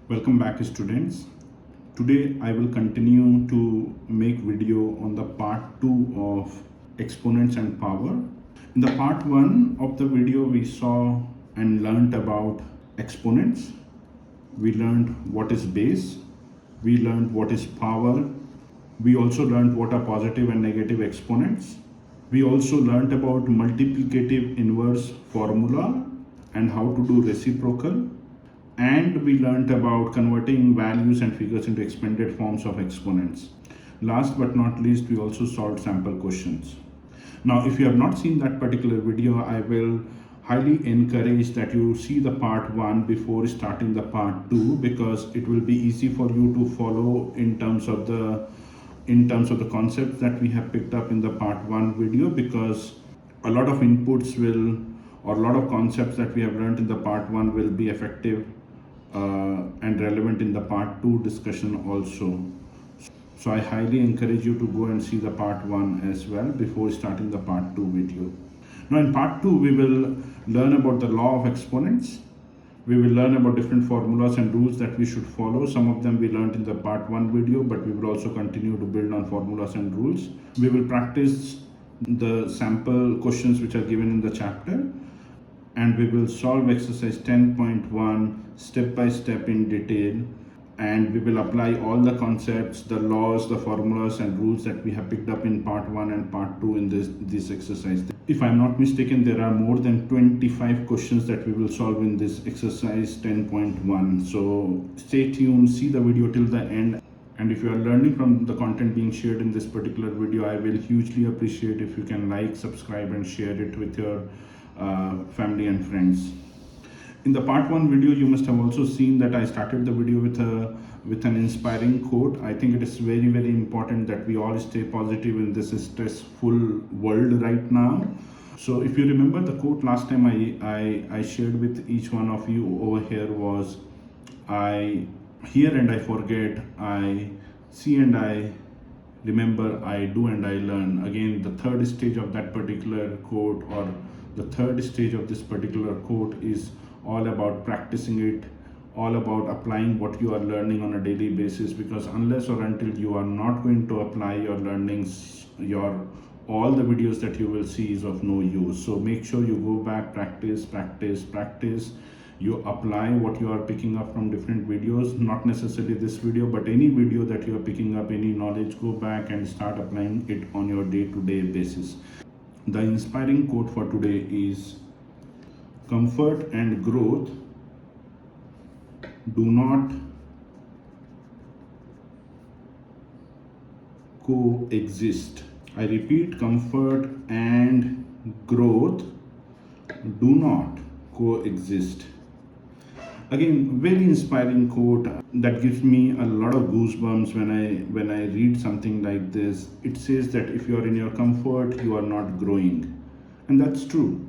Welcome back, students. Today I will continue to make video on the part 2 of exponents and power. In the part 1 of the video we saw and learnt about exponents. We learned what is base. We learned what is power. We also learned what are positive and negative exponents. We also learnt about multiplicative inverse formula and how to do reciprocal. And we learnt about converting values and figures into expanded forms of exponents. Last but not least, we also solved sample questions. Now, if you have not seen that particular video, I will highly encourage that you see the part 1 before starting the part 2, because it will be easy for you to follow in terms of the concepts that we have picked up in the part 1 video, because a lot of inputs will, or a lot of concepts that we have learned in the part 1 will be effective and relevant in the part 2 discussion also. So I highly encourage you to go and see the part 1 as well before starting the part 2 video. Now in part 2 we will learn about the law of exponents. We will learn about different formulas and rules that we should follow. Some of them we learned in the part 1 video, but we will also continue to build on formulas and rules. We will practice the sample questions which are given in the chapter, and we will solve exercise 10.1 step by step in detail, and we will apply all the concepts, the laws, the formulas and rules that we have picked up in part 1 and part 2 in this exercise. If I'm not mistaken, there are more than 25 questions that we will solve in this exercise 10.1. So stay tuned, see the video till the end. And if you are learning from the content being shared in this particular video, I will hugely appreciate if you can like, subscribe and share it with your family and friends. In the part 1 video, you must have also seen that I started the video with an inspiring quote. I think it is very, very important that we all stay positive in this stressful world right now. So if you remember, the quote last time I shared with each one of you over here was, I hear and I forget, I see and I remember, I do and I learn. Again, the third stage of that particular quote, or the third stage of this particular quote, is all about practicing it, all about applying what you are learning on a daily basis, because unless or until you are not going to apply your learnings, all the videos that you will see is of no use. So make sure you go back, practice. You apply what you are picking up from different videos, not necessarily this video, but any video that you are picking up, any knowledge, go back and start applying it on your day-to-day basis. The inspiring quote for today is, comfort and growth do not coexist. I repeat, comfort and growth do not coexist. Again, very inspiring quote that gives me a lot of goosebumps when I read something like this. It says that if you are in your comfort, you are not growing. And that's true.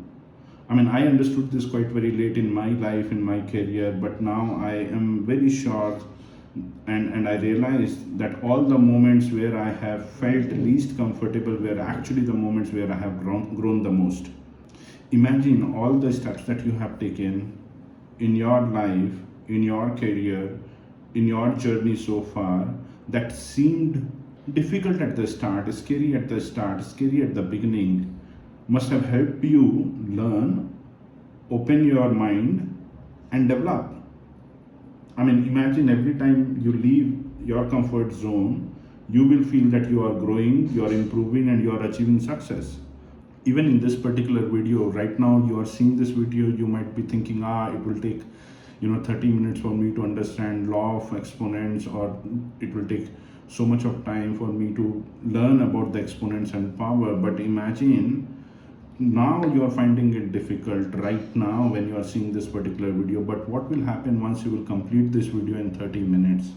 I mean, I understood this quite very late in my life, in my career, but now I am very sure and I realized that all the moments where I have felt least comfortable were actually the moments where I have grown the most. Imagine all the steps that you have taken in your life, in your career, in your journey so far, that seemed difficult at the start, scary at the beginning, must have helped you learn, open your mind and develop. I mean, imagine every time you leave your comfort zone, you will feel that you are growing, you are improving and you are achieving success. Even in this particular video, right now you are seeing this video, you might be thinking, it will take 30 minutes for me to understand law of exponents, or it will take so much of time for me to learn about the exponents and power. But imagine now you are finding it difficult right now when you are seeing this particular video, but what will happen once you will complete this video in 30 minutes?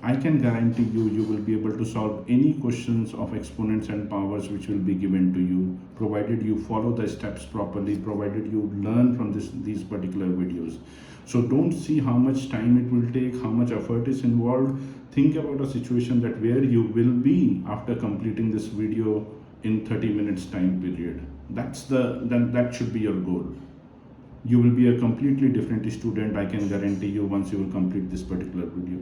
I can guarantee you will be able to solve any questions of exponents and powers which will be given to you, provided you follow the steps properly, provided you learn from these particular videos. So don't see how much time it will take, how much effort is involved. Think about a situation that where you will be after completing this video in 30 minutes time period. That should be your goal. you will be a completely different student, I can guarantee you, once you will complete this particular video.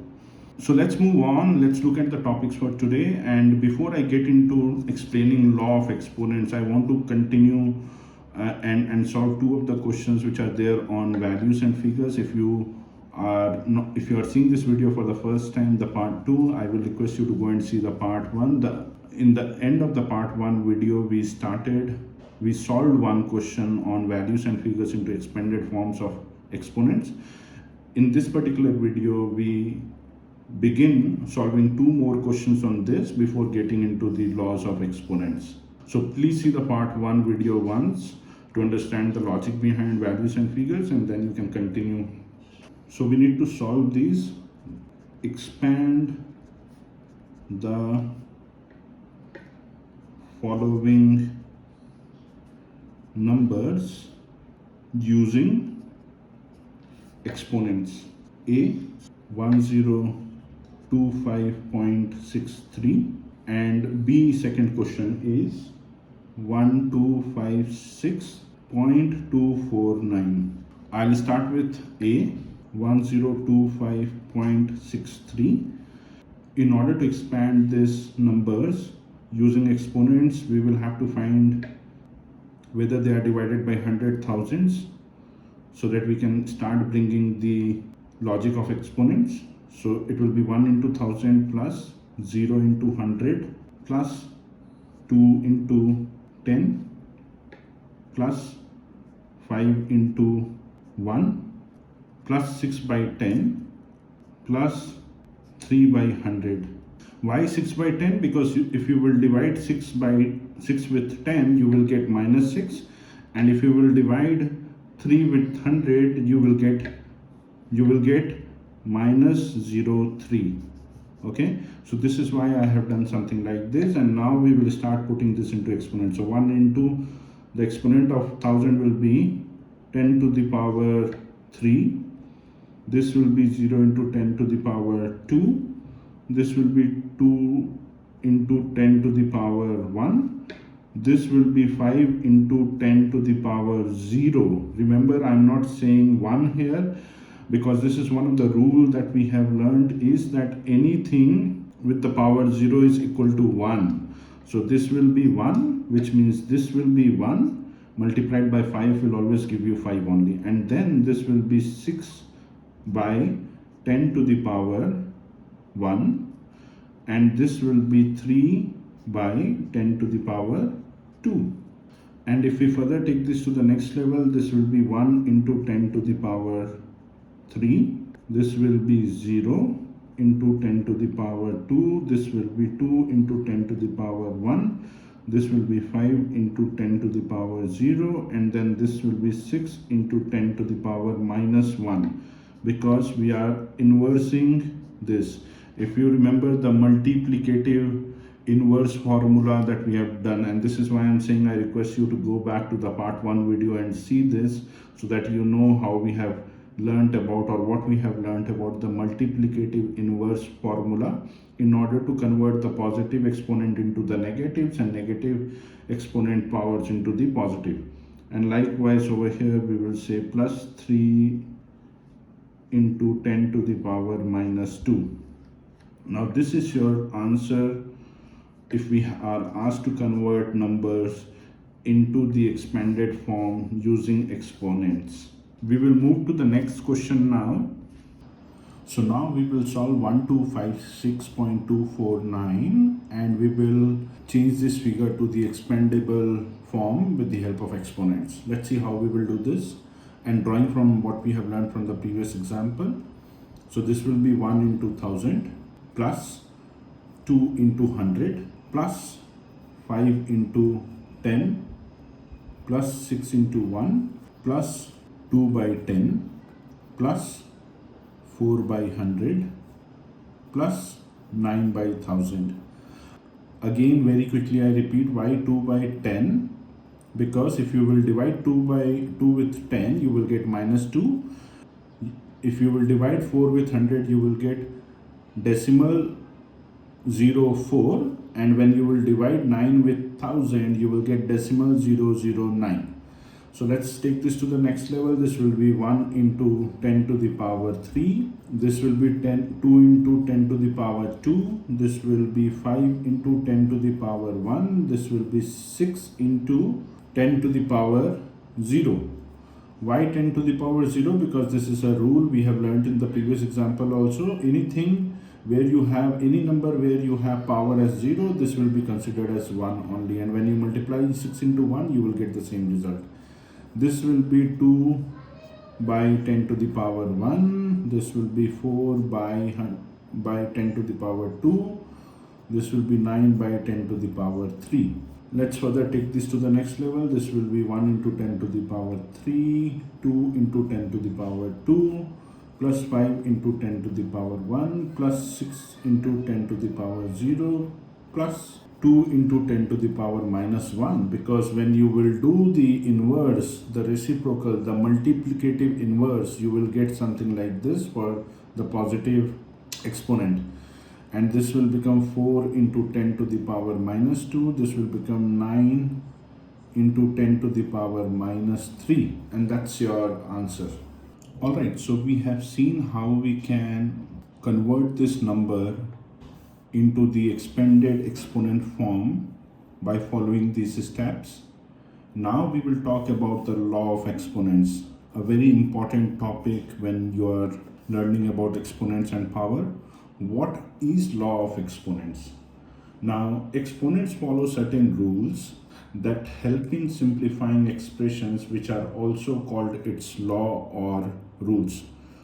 So let's move on. Let's look at the topics for today. And before I get into explaining law of exponents, I want to continue and solve two of the questions which are there on values and figures. If you are seeing this video for the first time, the part 2, I will request you to go and see the part 1. In the end of the part 1 video, we solved one question on values and figures into expanded forms of exponents. In this particular video, we begin solving two more questions on this before getting into the laws of exponents. So please see the part 1 video once to understand the logic behind values and figures, and then you can continue. So we need to solve these. Expand the following numbers using exponents. A 1025.63 and B, second question, is 1256.249. I'll start with A, 1025.63. In order to expand these numbers using exponents, we will have to find whether they are divided by hundred thousands, so that we can start bringing the logic of exponents. So it will be 1 into 1000 plus 0 into 100 plus 2 into 10 plus 5 into 1 plus 6 by 10 plus 3 by 100. Why 6 by 10? Because if you will divide 6 with 10, you will get minus 6, and if you will divide 3 with 100, you will get minus 0.3. Okay, so this is why I have done something like this, and now we will start putting this into exponents. So 1 into the exponent of 1000 will be 10 to the power 3. This will be 0 into 10 to the power 2. This will be 2 into 10 to the power 1. This will be 5 into 10 to the power 0. Remember, I'm not saying 1 here, because this is one of the rules that we have learned, is that anything with the power 0 is equal to 1. So this will be 1, which means this will be 1 multiplied by 5 will always give you 5 only. And then this will be 6 by 10 to the power 1. And this will be 3 by 10 to the power 2. And if we further take this to the next level, this will be 1 into 10 to the power 3. This will be 0 into 10 to the power 2. This will be 2 into 10 to the power 1. This will be 5 into 10 to the power 0. And then this will be 6 into 10 to the power minus 1, because we are inversing this. If you remember the multiplicative inverse formula that we have done, and this is why I'm saying I request you to go back to the part 1 video and see this, so that you know how we have learnt about, or what we have learnt about the multiplicative inverse formula in order to convert the positive exponent into the negatives and negative exponent powers into the positive. And likewise over here we will say plus 3 into 10 to the power minus 2. Now this is your answer if we are asked to convert numbers into the expanded form using exponents. We will move to the next question now. So now we will solve 1256.249, and we will change this figure to the expandable form with the help of exponents. Let's see how we will do this, and drawing from what we have learned from the previous example. So this will be 1 into 1000 plus 2 into 100 plus 5 into 10 plus 6 into 1 plus 2 by 10 plus 4 by 100 plus 9 by 1000. Again, very quickly I repeat, why 2 by 10? Because if you will divide 2 with 10, you will get minus 2. If you will divide 4 with 100, you will get decimal 04, and when you will divide 9 with 1000, you will get decimal 009. So let's take this to the next level. This will be 1 into 10 to the power 3. This will be 2 into 10 to the power 2. This will be 5 into 10 to the power 1. This will be 6 into 10 to the power 0. Why 10 to the power 0? Because this is a rule we have learned in the previous example also. Anything where you have any number where you have power as 0, this will be considered as 1 only. And when you multiply 6 into 1, you will get the same result. This will be 2 by 10 to the power 1. This will be 4 by 10 to the power 2. This will be 9 by 10 to the power 3. Let's further take this to the next level. This will be 1 into 10 to the power 3, 2 into 10 to the power 2, plus 5 into 10 to the power 1, plus 6 into 10 to the power 0, plus 2 into 10 to the power minus 1, because when you will do the inverse, the reciprocal, the multiplicative inverse, you will get something like this for the positive exponent. And this will become 4 into 10 to the power minus 2. This will become 9 into 10 to the power minus 3. And that's your answer. Alright, so we have seen how we can convert this number into the expanded exponent form by following these steps. Now we will talk about the law of exponents, a very important topic when you are learning about exponents and power. What is law of exponents? Now, exponents follow certain rules that help in simplifying expressions, which are also called its law or rules.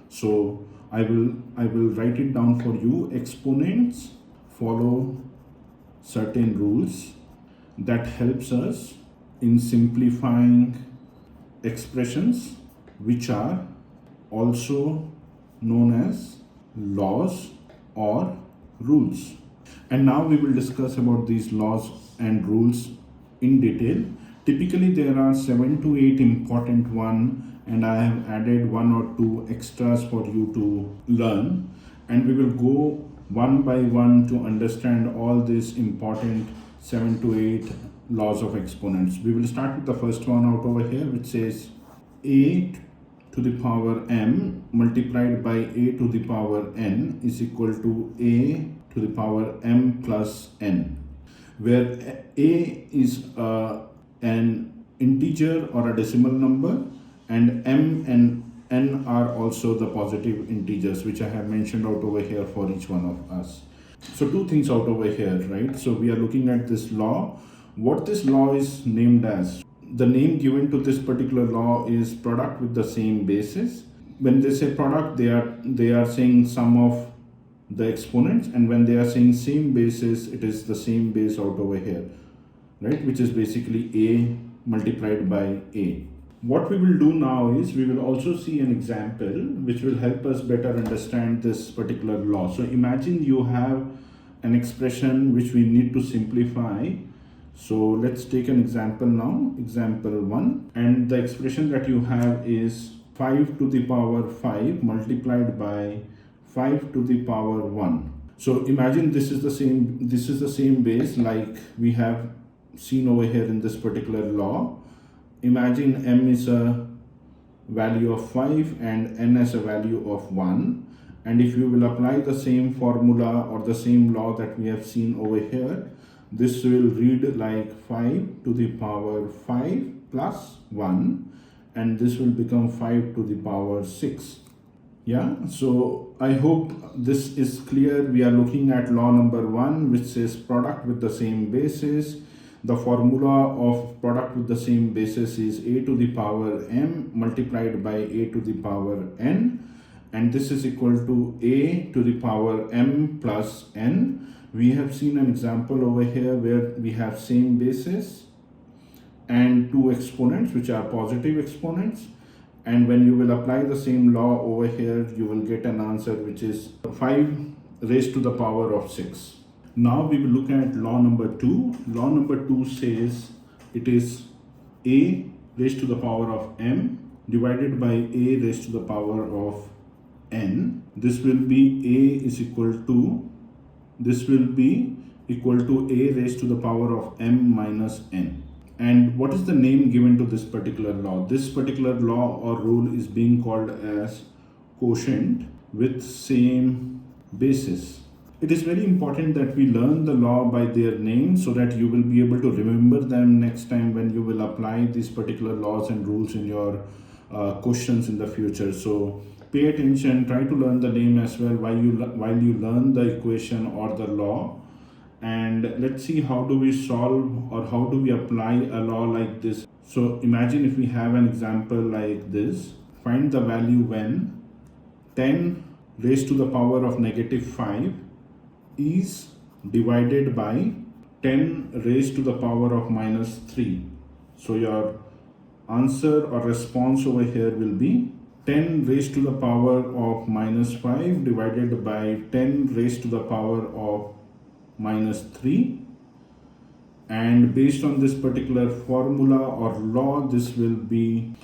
So I will write it down for you. Exponents follow certain rules that helps us in simplifying expressions, which are also known as laws or rules. And now we will discuss about these laws and rules in detail. Typically there are 7 to 8 important ones, and I have added 1 or 2 extras for you to learn, and we will go one by one to understand all these important 7 to 8 laws of exponents. We will start with the first one out over here, which says a to the power m multiplied by a to the power n is equal to a to the power m plus n, where a is an integer or a decimal number, and m and n are also the positive integers, which I have mentioned out over here for each one of us. So two things out over here, right? So we are looking at this law. What this law is named as, the name given to this particular law is product with the same basis. When they say product, they are saying sum of the exponents, and when they are saying same basis, it is the same base out over here, right? Which is basically a multiplied by a. What we will do now is we will also see an example which will help us better understand this particular law. So imagine you have an expression which we need to simplify. So let's take an example now, example 1, and the expression that you have is 5 to the power 5 multiplied by 5 to the power 1. So imagine this is the same base like we have seen over here in this particular law. Imagine m is a value of 5 and n as a value of 1, and if you will apply the same formula or the same law that we have seen over here, this will read like 5 to the power 5 plus 1, and this will become 5 to the power 6. Yeah, so I hope this is clear. We are looking at law number 1, which says product with the same basis. The formula of product with the same basis is a to the power m multiplied by a to the power n, and this is equal to a to the power m plus n. We have seen an example over here where we have same basis and two exponents which are positive exponents, and when you will apply the same law over here, you will get an answer which is 5 raised to the power of 6. Now we will look at law number 2. Law number 2 says it is a raised to the power of m divided by a raised to the power of n. This will be a is equal to, this will be equal to a raised to the power of m minus n. And what is the name given to this particular law? This particular law or rule is being called as quotient with same basis. It is very important that we learn the law by their name so that you will be able to remember them next time when you will apply these particular laws and rules in your questions in the future. So pay attention, try to learn the name as well while you learn the equation or the law. And let's see how do we solve or how do we apply a law like this. So imagine if we have an example like this. Find the value when 10 raised to the power of negative 5 is divided by 10 raised to the power of minus 3. So your answer or response over here will be 10 raised to the power of minus 5 divided by 10 raised to the power of minus 3, and based on this particular formula or law, this will be,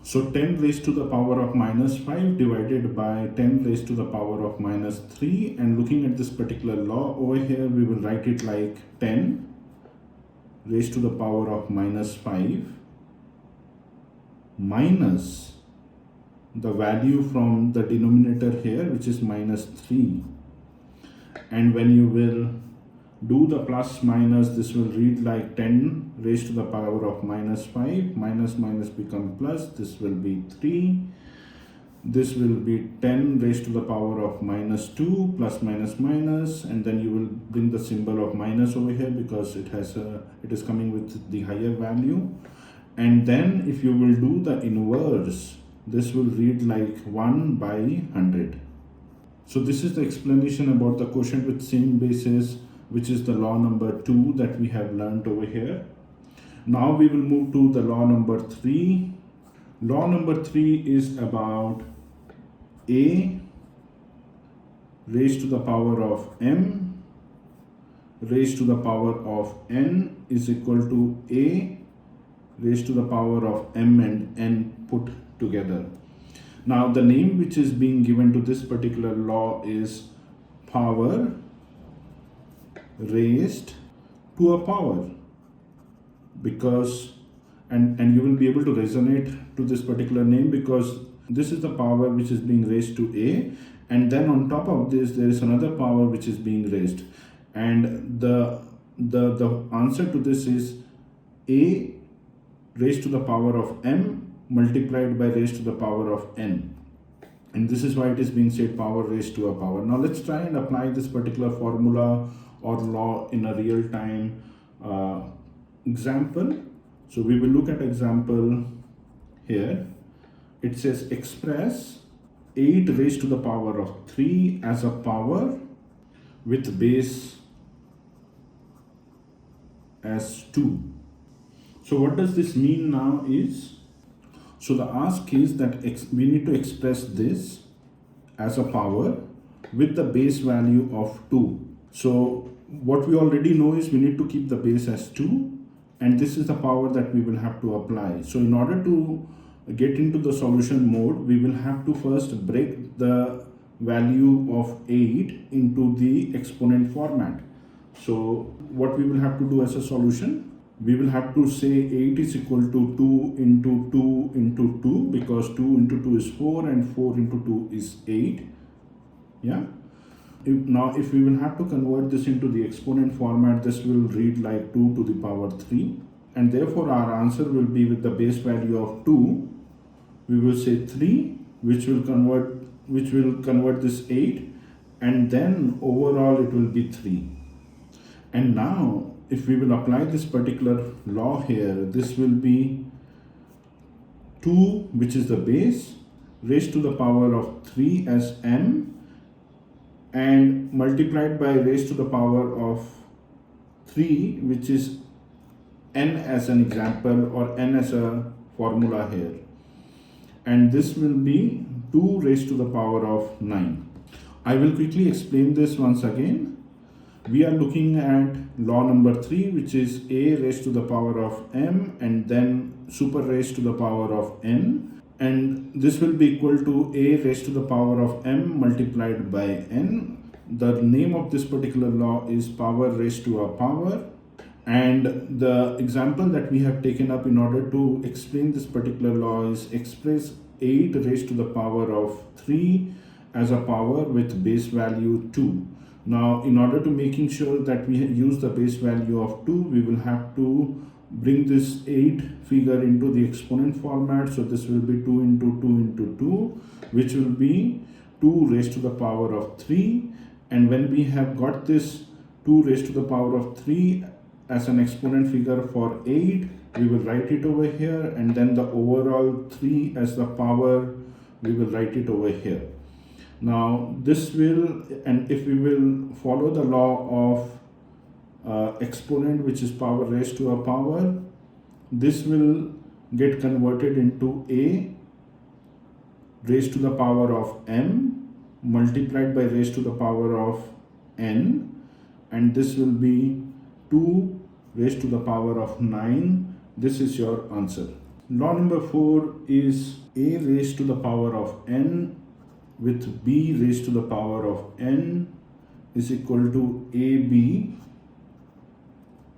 so 10 raised to the power of minus 5 divided by 10 raised to the power of minus 3. And looking at this particular law over here, we will write it like 10 raised to the power of minus 5 minus the value from the denominator here, which is minus 3. And when you will do the plus minus, this will read like 10 raised to the power of minus 5, minus minus become plus, this will be 3. This will be 10 raised to the power of minus 2, plus minus minus, and then you will bring the symbol of minus over here because it is coming with the higher value. And then if you will do the inverse, this will read like 1 by 100. So this is the explanation about the quotient with same basis, which is the law number 2 that we have learned over here. Now we will move to the law number 3. Law number 3 is about a raised to the power of m raised to the power of n is equal to a raised to the power of m and n put together. Now the name which is being given to this particular law is power raised to a power, because and you will be able to resonate to this particular name because this is the power which is being raised to a, and then on top of this there is another power which is being raised, and the answer to this is a raised to the power of m multiplied by raised to the power of n, and this is why it is being said power raised to a power. Now let's try and apply this particular formula or law in a real time example. So we will look at example here. It says express 8 raised to the power of 3 as a power with base as 2. So what does this mean now is, so the ask is that we need to express this as a power with the base value of 2. So what we already know is we need to keep the base as 2, and this is the power that we will have to apply. So in order to get into the solution mode, we will have to first break the value of 8 into the exponent format. So what we will have to do as a solution, we will have to say 8 is equal to 2 into 2 into 2, because 2 into 2 is 4 and 4 into 2 is 8. Yeah. Now if we will have to convert this into the exponent format, this will read like 2 to the power 3, and therefore our answer will be with the base value of 2. We will say 3, which will convert this 8, and then overall it will be 3. And now if we will apply this particular law here, this will be 2, which is the base, raised to the power of 3 as m, and multiplied by raised to the power of 3, which is n as an example or n as a formula here. And this will be 2 raised to the power of 9. I will quickly explain this once again. We are looking at law number 3, which is a raised to the power of m and then super raised to the power of n, and this will be equal to a raised to the power of m multiplied by n. The name of this particular law is power raised to a power, And the example that we have taken up in order to explain this particular law is express 8 raised to the power of 3 as a power with base value 2. Now, in order to making sure that we use the base value of 2, we will have to bring this 8 figure into the exponent format. So this will be 2 into 2 into 2, which will be 2 raised to the power of 3. And when we have got this 2 raised to the power of 3 as an exponent figure for 8, we will write it over here, and then the overall 3 as the power, we will write it over here. Now this will, and if we will follow the law of exponent, which is power raised to a power, this will get converted into a raised to the power of m multiplied by raised to the power of n, and this will be 2 raised to the power of 9. This is your answer. Law number 4 is a raised to the power of n with b raised to the power of n is equal to ab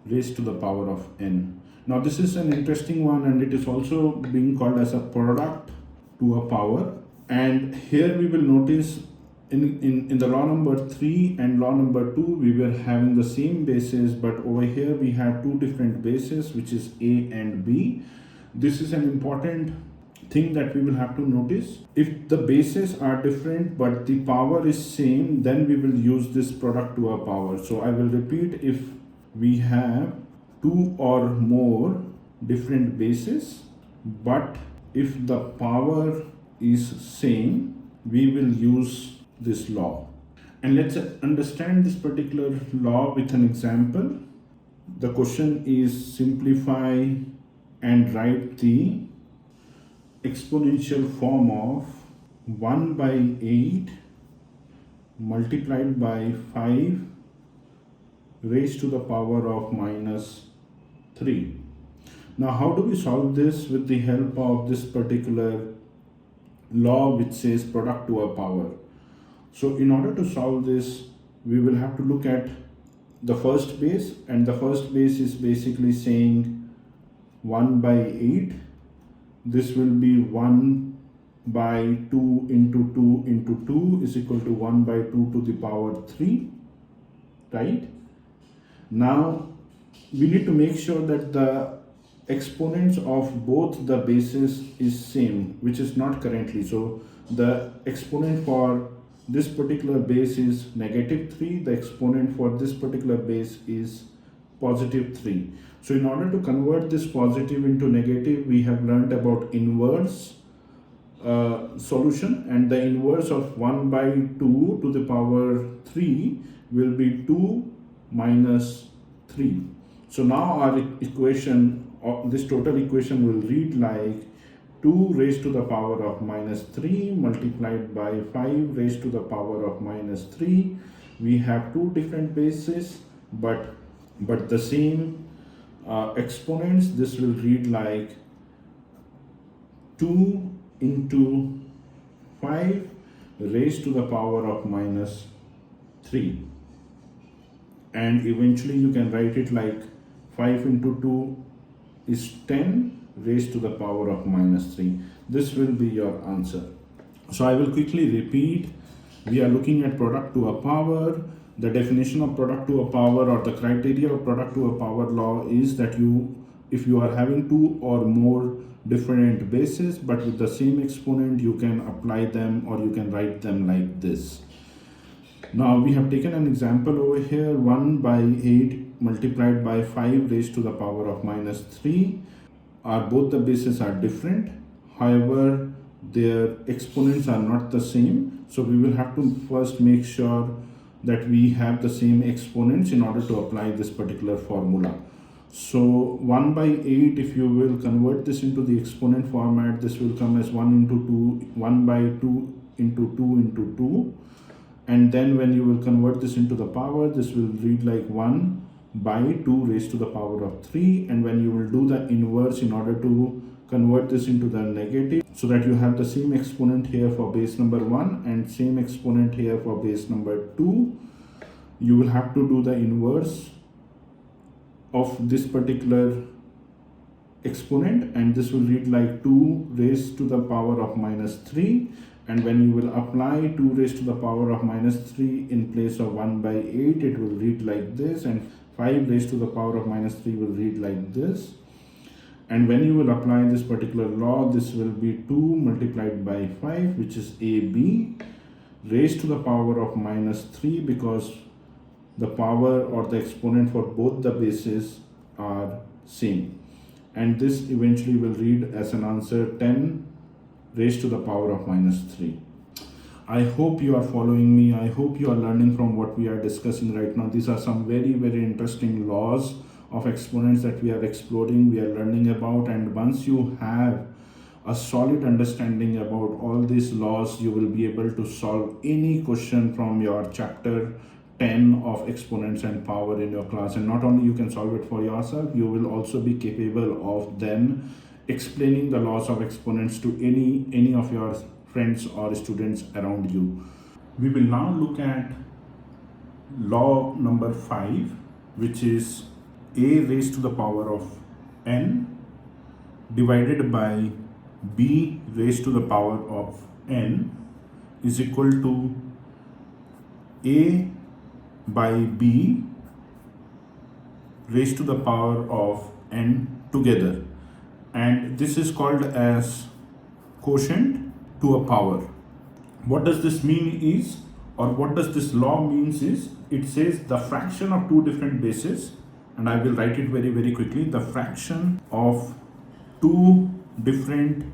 raised to the power of n. Now this is an interesting one, and it is also being called as a product to a power. And here we will notice in the law number 3 and law number 2, we were having the same bases, but over here we have two different bases, which is a and b. This is an important thing that we will have to notice. If the bases are different but the power is same, then we will use this product to a power. So I will repeat, if we have 2 or more different bases, but if the power is same, we will use this law. And let's understand this particular law with an example. The question is simplify and write the exponential form of 1 by 8 multiplied by 5 raised to the power of minus 3. Now how do we solve this with the help of this particular law which says product to a power? So in order to solve this, we will have to look at the first base, and the first base is basically saying 1 by 8. This will be 1 by 2 into 2 into 2 is equal to 1 by 2 to the power 3, right? Now we need to make sure that the exponents of both the bases is same, which is not currently. So the exponent for this particular base is -3, the exponent for this particular base is +3. So in order to convert this positive into negative, we have learned about inverse solution, and the inverse of 1 by 2 to the power 3 will be 2 minus 3. So now our equation, this total equation will read like 2 raised to the power of minus 3 multiplied by 5 raised to the power of minus 3. We have two different bases, but the same exponents. This will read like 2 into 5 raised to the power of minus 3. And eventually you can write it like 5 into 2 is 10 raised to the power of minus 3. This will be your answer. So I will quickly repeat. We are looking at product to a power. The definition of product to a power, or the criteria of product to a power law, is that if you are having 2 or more different bases but with the same exponent, you can apply them, or you can write them like this. Now we have taken an example over here. 1 by 8 multiplied by 5 raised to the power of minus 3. Both the bases are different, however their exponents are not the same. So we will have to first make sure that we have the same exponents in order to apply this particular formula. So 1 by 8, if you will convert this into the exponent format, this will come as 1 into 2, 1 by 2 into 2 into 2. And then when you will convert this into the power, this will read like 1 by 2 raised to the power of 3. And when you will do the inverse in order to convert this into the negative, so that you have the same exponent here for base number 1 and same exponent here for base number 2, you will have to do the inverse of this particular exponent, and this will read like 2 raised to the power of minus 3. And when you will apply 2 raised to the power of minus 3 in place of 1 by 8, it will read like this, and 5 raised to the power of minus 3 will read like this. And when you will apply this particular law, this will be 2 multiplied by 5, which is AB, raised to the power of minus 3, because the power or the exponent for both the bases are same. And this eventually will read as an answer 10 raised to the power of minus 3. I hope you are following me. I hope you are learning from what we are discussing right now. These are some very, very interesting laws of exponents that we are exploring, we are learning about. And once you have a solid understanding about all these laws, you will be able to solve any question from your chapter 10 of exponents and power in your class. And not only you can solve it for yourself, you will also be capable of then explaining the laws of exponents to any of your friends or students around you. We will now look at law number 5, which is a raised to the power of n divided by b raised to the power of n is equal to a by b raised to the power of n together. And this is called as quotient to a power. What does this mean is, or what does this law means is, it says the fraction of two different bases, and I will write it very, very quickly. The fraction of two different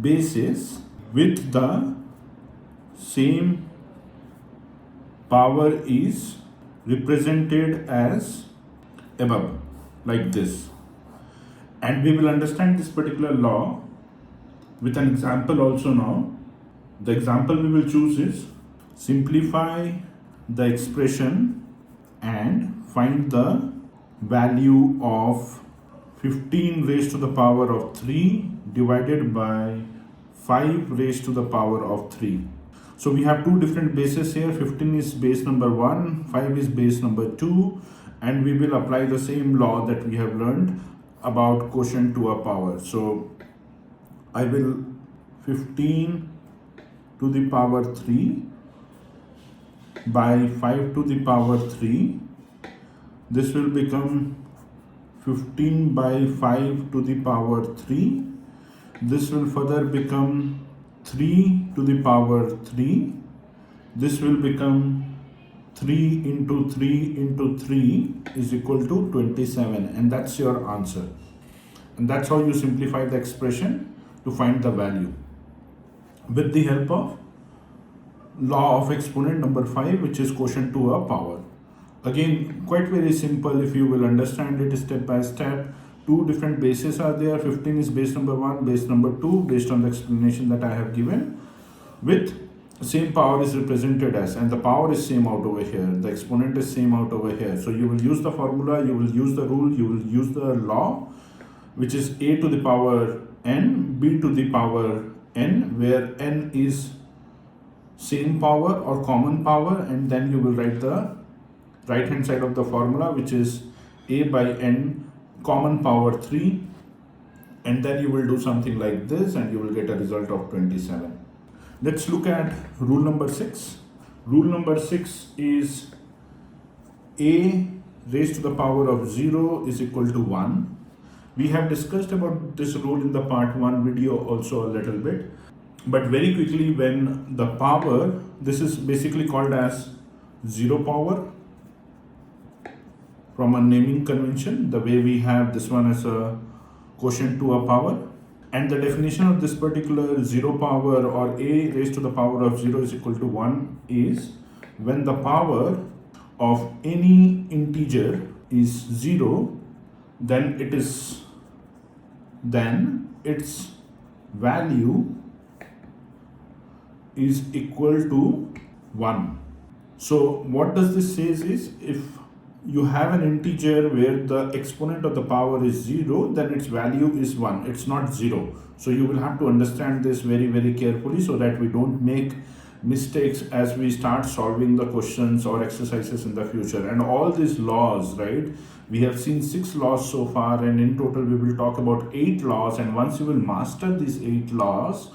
bases with the same power is represented as above, like this. And we will understand this particular law with an example also now. The example we will choose is simplify the expression and find the value of 15 raised to the power of 3 divided by 5 raised to the power of 3. So we have two different bases here. 15 is base number 1, 5 is base number 2, and we will apply the same law that we have learned about quotient to a power. So I will 15 to the power 3 by 5 to the power 3. This will become 15 by 5 to the power 3. This will further become 3 to the power 3. This will become 3 into 3 into 3 is equal to 27, and that's your answer. And that's how you simplify the expression to find the value with the help of law of exponent number 5, which is quotient to a power. Again, quite very simple if you will understand it step by step. Two different bases are there. 15 is base number 1, base number 2, based on the explanation that I have given, with same power is represented as, and the power is same out over here, the exponent is same out over here. So you will use the formula, you will use the rule, you will use the law, which is a to the power n, b to the power n, where n is same power or common power, and then you will write the right hand side of the formula, which is a by n common power 3, and then you will do something like this and you will get a result of 27. Let's look at rule number 6. Rule number 6 is a raised to the power of 0 is equal to 1. We have discussed about this rule in the part 1 video also a little bit, but very quickly, when the power, this is basically called as 0 power from a naming convention, the way we have this one as a quotient to a power. And the definition of this particular 0 power, or a raised to the power of 0 is equal to 1, is when the power of any integer is 0, then its value is equal to 1. So what does this say is, if you have an integer where the exponent of the power is 0, then its value is 1. It's not 0. So you will have to understand this very, very carefully so that we don't make mistakes as we start solving the questions or exercises in the future. And all these laws, right? We have seen 6 laws so far, and in total we will talk about 8 laws. And once you will master these 8 laws,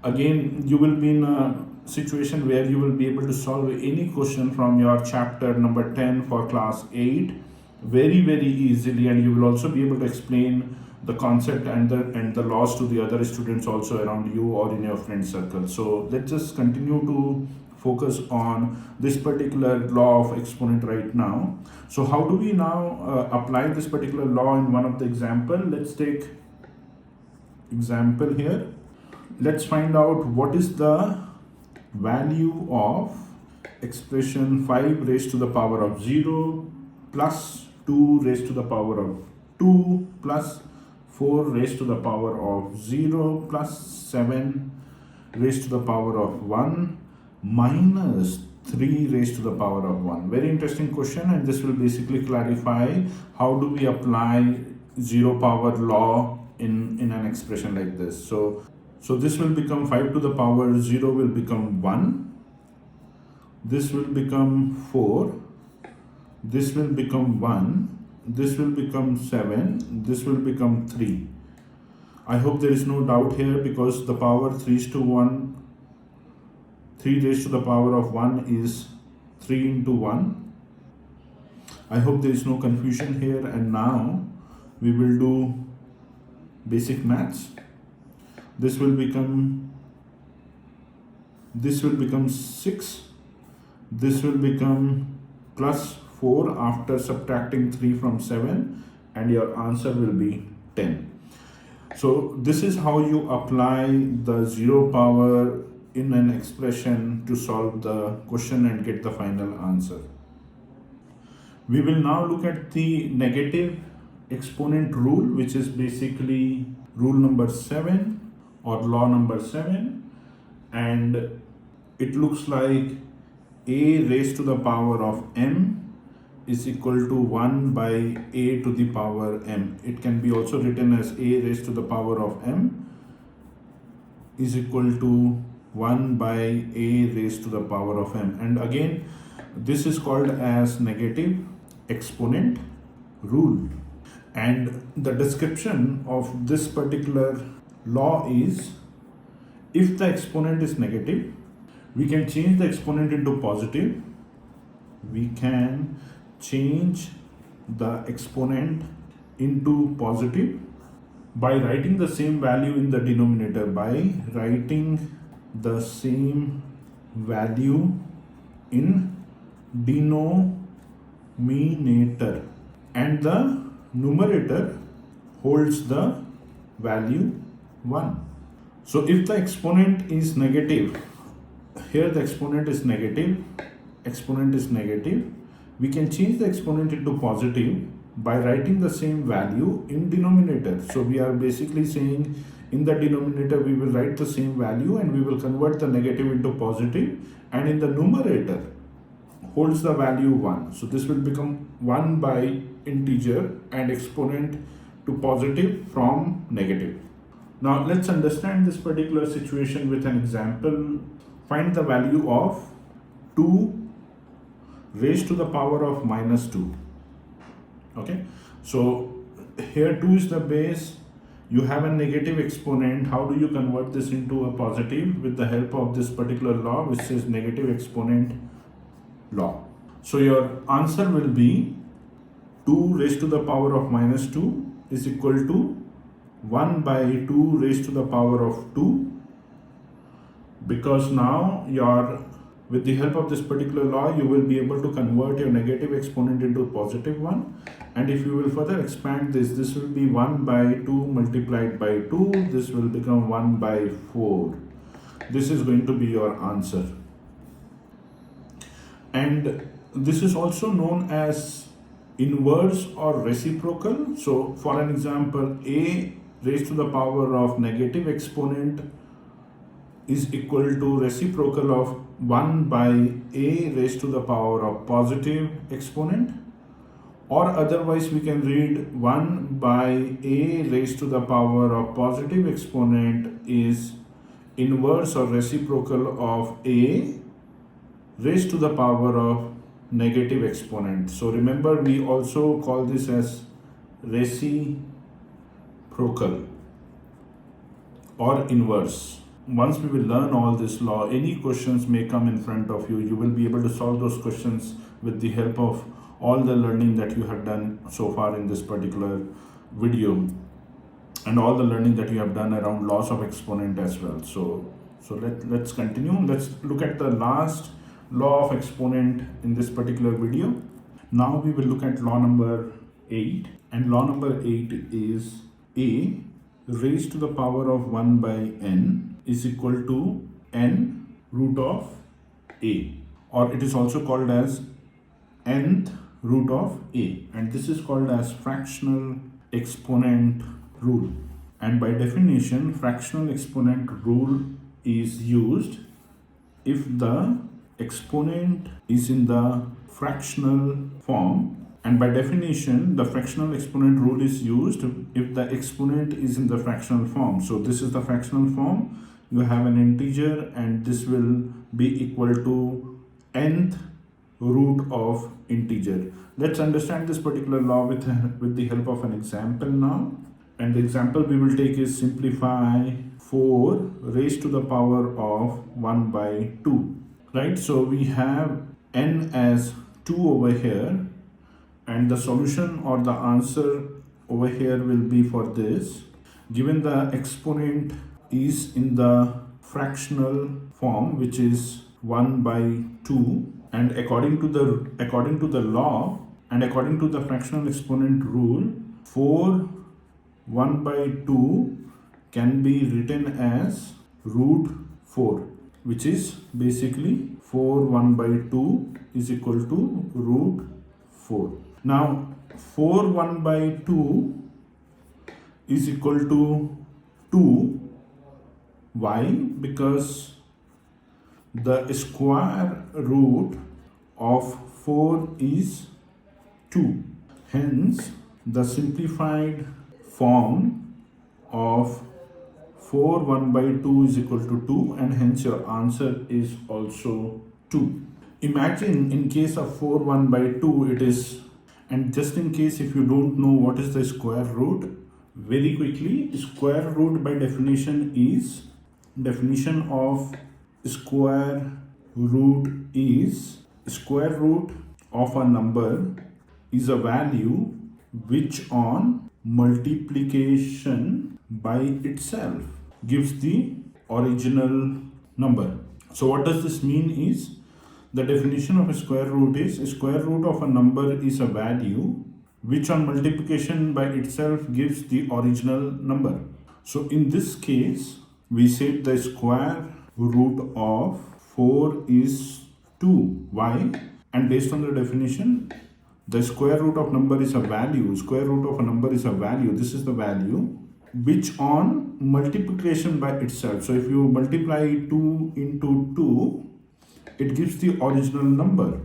again you will be in a situation where you will be able to solve any question from your chapter number 10 for class 8 very easily, and you will also be able to explain the concept and the laws to the other students also around you or in your friend circle. So let's just continue to focus on this particular law of exponent right now. So how do we now apply this particular law in one of the example? Let's take example here. Let's find out what is the value of expression 5 raised to the power of 0 plus 2 raised to the power of 2 plus 4 raised to the power of 0 plus 7 raised to the power of 1 minus 3 raised to the power of 1. Very interesting question, and this will basically clarify how do we apply zero power law in an expression like this. So this will become 5 to the power 0 will become 1. This will become 4. This will become 1. This will become 7. This will become 3. I hope there is no doubt here, because the power 3 is to 1. 3 raised to the power of 1 is 3 into 1. I hope there is no confusion here. And now we will do basic maths. This will become 6. This will become plus 4 after subtracting 3 from 7, and your answer will be 10. So this is how you apply the zero power in an expression to solve the question and get the final answer. We will now look at the negative exponent rule, which is basically rule number 7 or law number 7, and it looks like a raised to the power of m is equal to 1 by a to the power m. It can be also written as a raised to the power of m is equal to 1 by a raised to the power of m. And again, this is called as negative exponent rule. And the description of this particular law is, if the exponent is negative, we can change the exponent into positive. We can change the exponent into positive by writing the same value in the denominator. By writing the same value in denominator, and the numerator holds the value 1. So if the exponent is negative, here the exponent is negative, we can change the exponent into positive by writing the same value in denominator. So we are basically saying in the denominator we will write the same value and we will convert the negative into positive, and in the numerator holds the value 1. So this will become 1 by integer and exponent to positive from negative. Now let's understand this particular situation with an example. Find the value of 2 raised to the power of minus 2. Okay, so here 2 is the base. You have a negative exponent. How do you convert this into a positive? With the help of this particular law, which is negative exponent law. So your answer will be 2 raised to the power of minus 2 is equal to 1 by 2 raised to the power of 2, because now with the help of this particular law you will be able to convert your negative exponent into positive one. And if you will further expand this will be 1 by 2 multiplied by 2. This will become 1 by 4. This is going to be your answer. And this is also known as inverse or reciprocal. So for an example, a raised to the power of negative exponent is equal to reciprocal of 1 by a raised to the power of positive exponent, or otherwise we can read 1 by a raised to the power of positive exponent is inverse or reciprocal of a raised to the power of negative exponent. So remember, we also call this as reciprocal or inverse. Once we will learn all this law, any questions may come in front of you. You will be able to solve those questions with the help of all the learning that you have done so far in this particular video, and all the learning that you have done around laws of exponent as well. So let's continue. Let's look at the last law of exponent in this particular video. Now we will look at law number 8, and law number 8 is a raised to the power of 1 by n is equal to n root of a, or it is also called as nth root of a, and this is called as fractional exponent rule. And by definition, fractional exponent rule is used if the exponent is in the fractional form. And by definition, the fractional exponent rule is used if the exponent is in the fractional form. So this is the fractional form. You have an integer, and this will be equal to nth root of integer. Let's understand this particular law with the help of an example now. And the example we will take is simplify 4 raised to the power of 1 by 2. Right? So we have n as 2 over here, and the solution or the answer over here will be for this. Given the exponent is in the fractional form, which is 1 by 2, and according to the law and according to the fractional exponent rule, 4 1 by 2 can be written as root 4, which is basically 4 1 by 2 is equal to root 4. Now 4 1 by 2 is equal to 2. Why? Because the square root of 4 is 2. Hence, the simplified form of 4 1 by 2 is equal to 2, and hence your answer is also 2. Imagine in case of 4 1 by 2 it is, and just in case if you don't know what is the square root, very quickly, square root by definition is, definition of square root is, square root of a number is a value which on multiplication by itself gives the original number. So what does this mean is, the definition of a square root is, a square root of a number is a value which on multiplication by itself gives the original number. So in this case, we said the square root of 4 is 2. Why? And based on the definition, the square root of number is a value. Square root of a number is a value. This is the value which on multiplication by itself. So if you multiply 2 into 2, it gives the original number.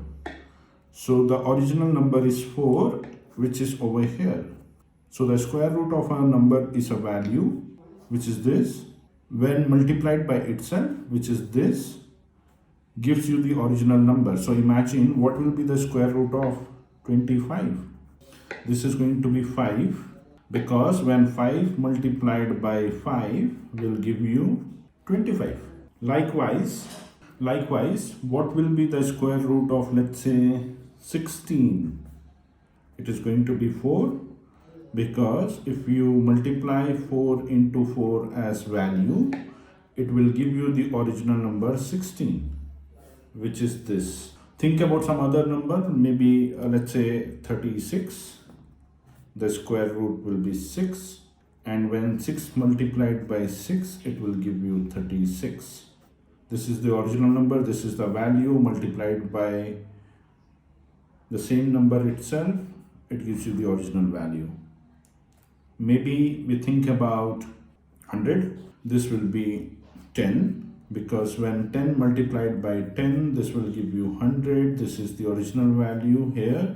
So the original number is 4, which is over here. So the square root of a number is a value, which is this, when multiplied by itself, which is this, gives you the original number. So imagine what will be the square root of 25. This is going to be 5, because when 5 multiplied by 5 will give you 25. Likewise, what will be the square root of, let's say, 16? It is going to be 4, because if you multiply 4 into 4 as value, it will give you the original number 16, which is this. Think about some other number, maybe let's say 36. The square root will be 6, and when 6 multiplied by 6, it will give you 36. This is the original number, this is the value multiplied by the same number itself, it gives you the original value. Maybe we think about 100, this will be 10, because when 10 multiplied by 10, this will give you 100. This is the original value here.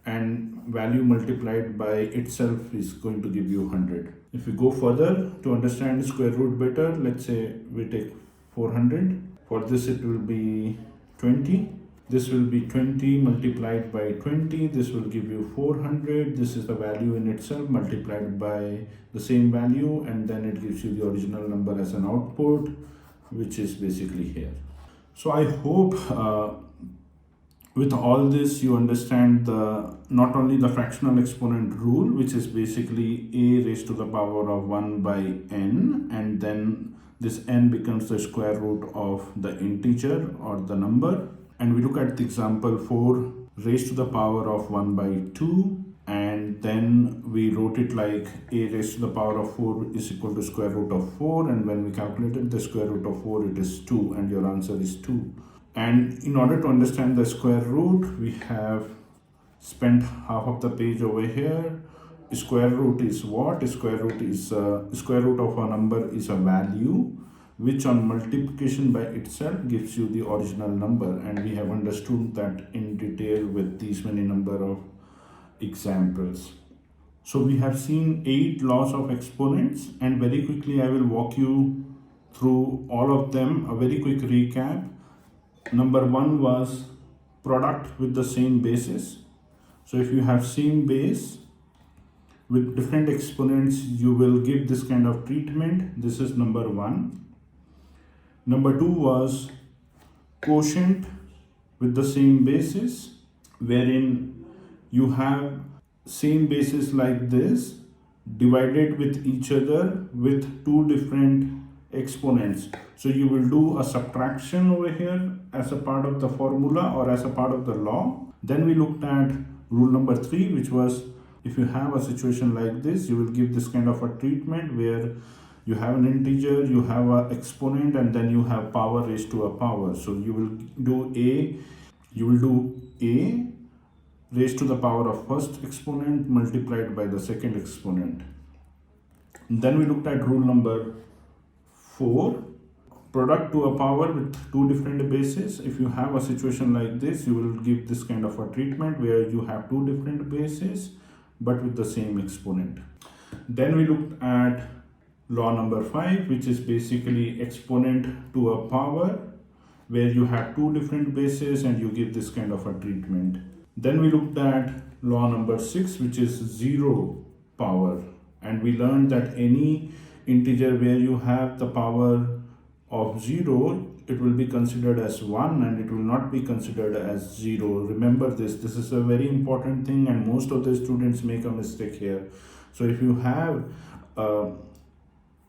and value multiplied by itself is going to give you 100. If we go further to understand square root better, let's say we take 400. For this it will be 20. This will be 20 multiplied by 20. This will give you 400. This is the value in itself multiplied by the same value, and then it gives you the original number as an output, which is basically here. So I hope with all this you understand not only the fractional exponent rule, which is basically a raised to the power of 1 by n, and then this n becomes the square root of the integer or the number. And we look at the example 4 raised to the power of 1 by 2, and then we wrote it like a raised to the power of 4 is equal to square root of 4, and when we calculated the square root of 4 it is 2, and your answer is 2. And in order to understand the square root, we have spent half of the page over here. Square root is what? Square root is square root of a number is a value which on multiplication by itself gives you the original number, and we have understood that in detail with these many number of examples. So we have seen 8 laws of exponents, and very quickly I will walk you through all of them. A very quick recap. Number 1 was product with the same basis. So if you have same base with different exponents, you will give this kind of treatment. This is number 1. Number 2 was quotient with the same basis, wherein you have same basis like this divided with each other with 2 different exponents. So you will do a subtraction over here as a part of the formula or as a part of the law. Then we looked at rule number 3, which was if you have a situation like this, you will give this kind of a treatment where you have an integer, you have an exponent, and then you have power raised to a power. So you will do a raised to the power of first exponent multiplied by the second exponent. Then we looked at rule number 4, product to a power with 2 different bases. If you have a situation like this, you will give this kind of a treatment where you have 2 different bases but with the same exponent. Then we looked at law number 5, which is basically exponent to a power, where you have 2 different bases and you give this kind of a treatment. Then we looked at law number 6, which is 0 power, and we learned that any integer where you have the power of 0, it will be considered as 1 and it will not be considered as 0. Remember this is a very important thing, and most of the students make a mistake here. So if you have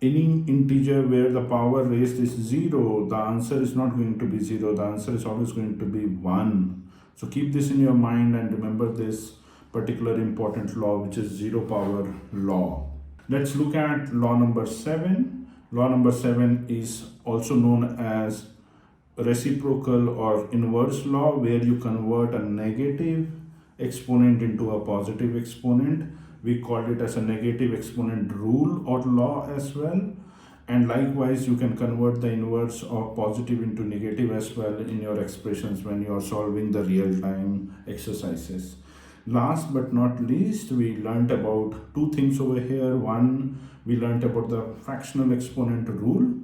any integer where the power raised is 0, the answer is not going to be 0, the answer is always going to be 1. So keep this in your mind and remember this particular important law, which is 0 power law. Let's look at law number 7. Law number 7 is also known as reciprocal or inverse law, where you convert a negative exponent into a positive exponent. We called it as a negative exponent rule or law as well. And likewise, you can convert the inverse of positive into negative as well in your expressions when you are solving the real-time exercises. Last but not least, we learned about 2 things over here. One, we learned about the fractional exponent rule.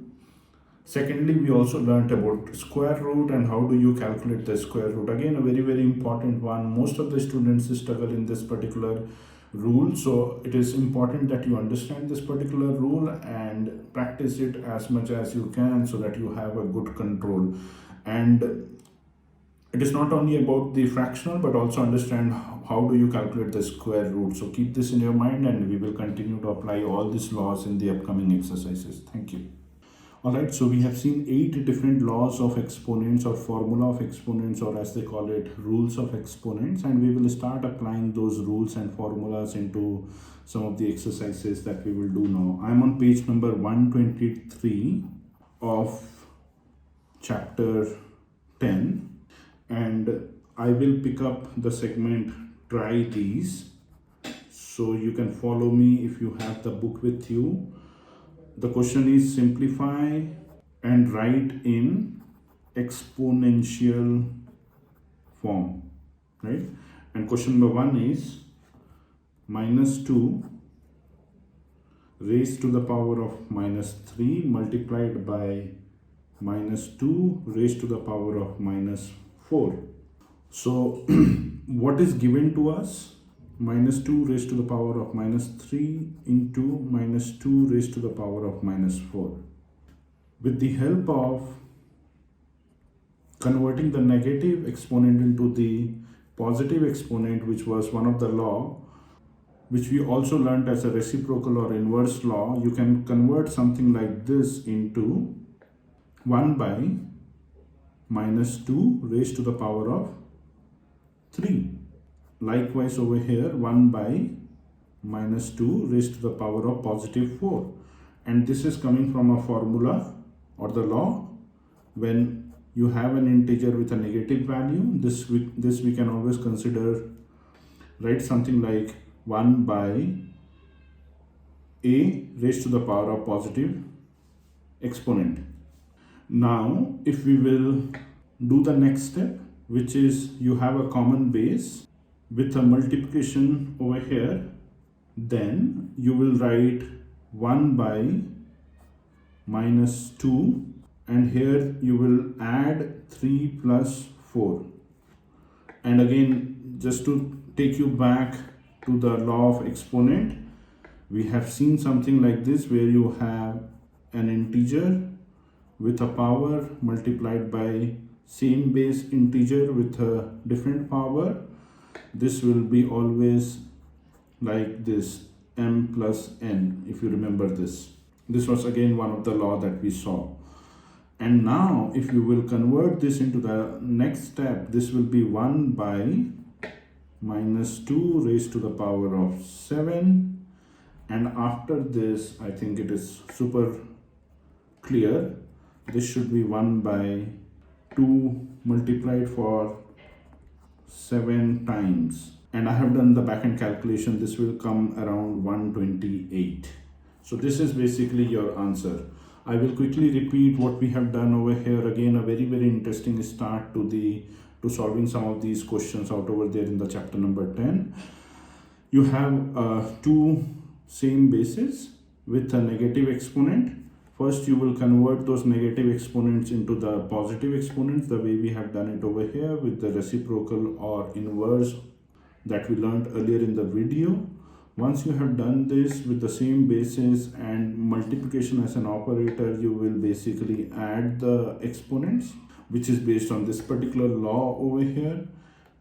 Secondly, we also learned about square root and how do you calculate the square root. Again, a very, very important one. Most of the students struggle in this particular rule. So it is important that you understand this particular rule and practice it as much as you can so that you have a good control. And it is not only about the fractional, but also understand how do you calculate the square root. So keep this in your mind, and we will continue to apply all these laws in the upcoming exercises. Thank you. Alright, so we have seen 8 different laws of exponents or formula of exponents, or as they call it, rules of exponents, and we will start applying those rules and formulas into some of the exercises that we will do now. I am on page number 123 of chapter 10, and I will pick up the segment try these, so you can follow me if you have the book with you. The question is simplify and write in exponential form, right? And question number 1 is minus 2 raised to the power of minus 3 multiplied by minus 2 raised to the power of minus 4. So what is given to us? Minus 2 raised to the power of minus 3 into minus 2 raised to the power of minus 4. With the help of converting the negative exponent into the positive exponent, which was one of the law, which we also learned as a reciprocal or inverse law, you can convert something like this into 1 by minus 2 raised to the power of 3. Likewise over here, 1 by minus 2 raised to the power of positive 4. And this is coming from a formula or the law. When you have an integer with a negative value, this we can always consider, write something like 1 by a raised to the power of positive exponent. Now, if we will do the next step, which is you have a common base with a multiplication over here, then you will write 1 by minus 2, and here you will add 3 plus 4. And again, just to take you back to the law of exponent, we have seen something like this where you have an integer with a power multiplied by same base integer with a different power. This will be always like this, m plus n, if you remember this. This was again one of the law that we saw. And now if you will convert this into the next step, this will be 1 by minus 2 raised to the power of 7. And after this, I think it is super clear. This should be 1 by 2 multiplied for 7 times. And I have done the backend calculation. This will come around 128. So this is basically your answer. I will quickly repeat what we have done over here. Again, a very interesting start to solving some of these questions out over there in the chapter number 10. You have two same bases with a negative exponent. First, you will convert those negative exponents into the positive exponents, the way we have done it over here with the reciprocal or inverse that we learned earlier in the video. Once you have done this with the same basis and multiplication as an operator, you will basically add the exponents, which is based on this particular law over here.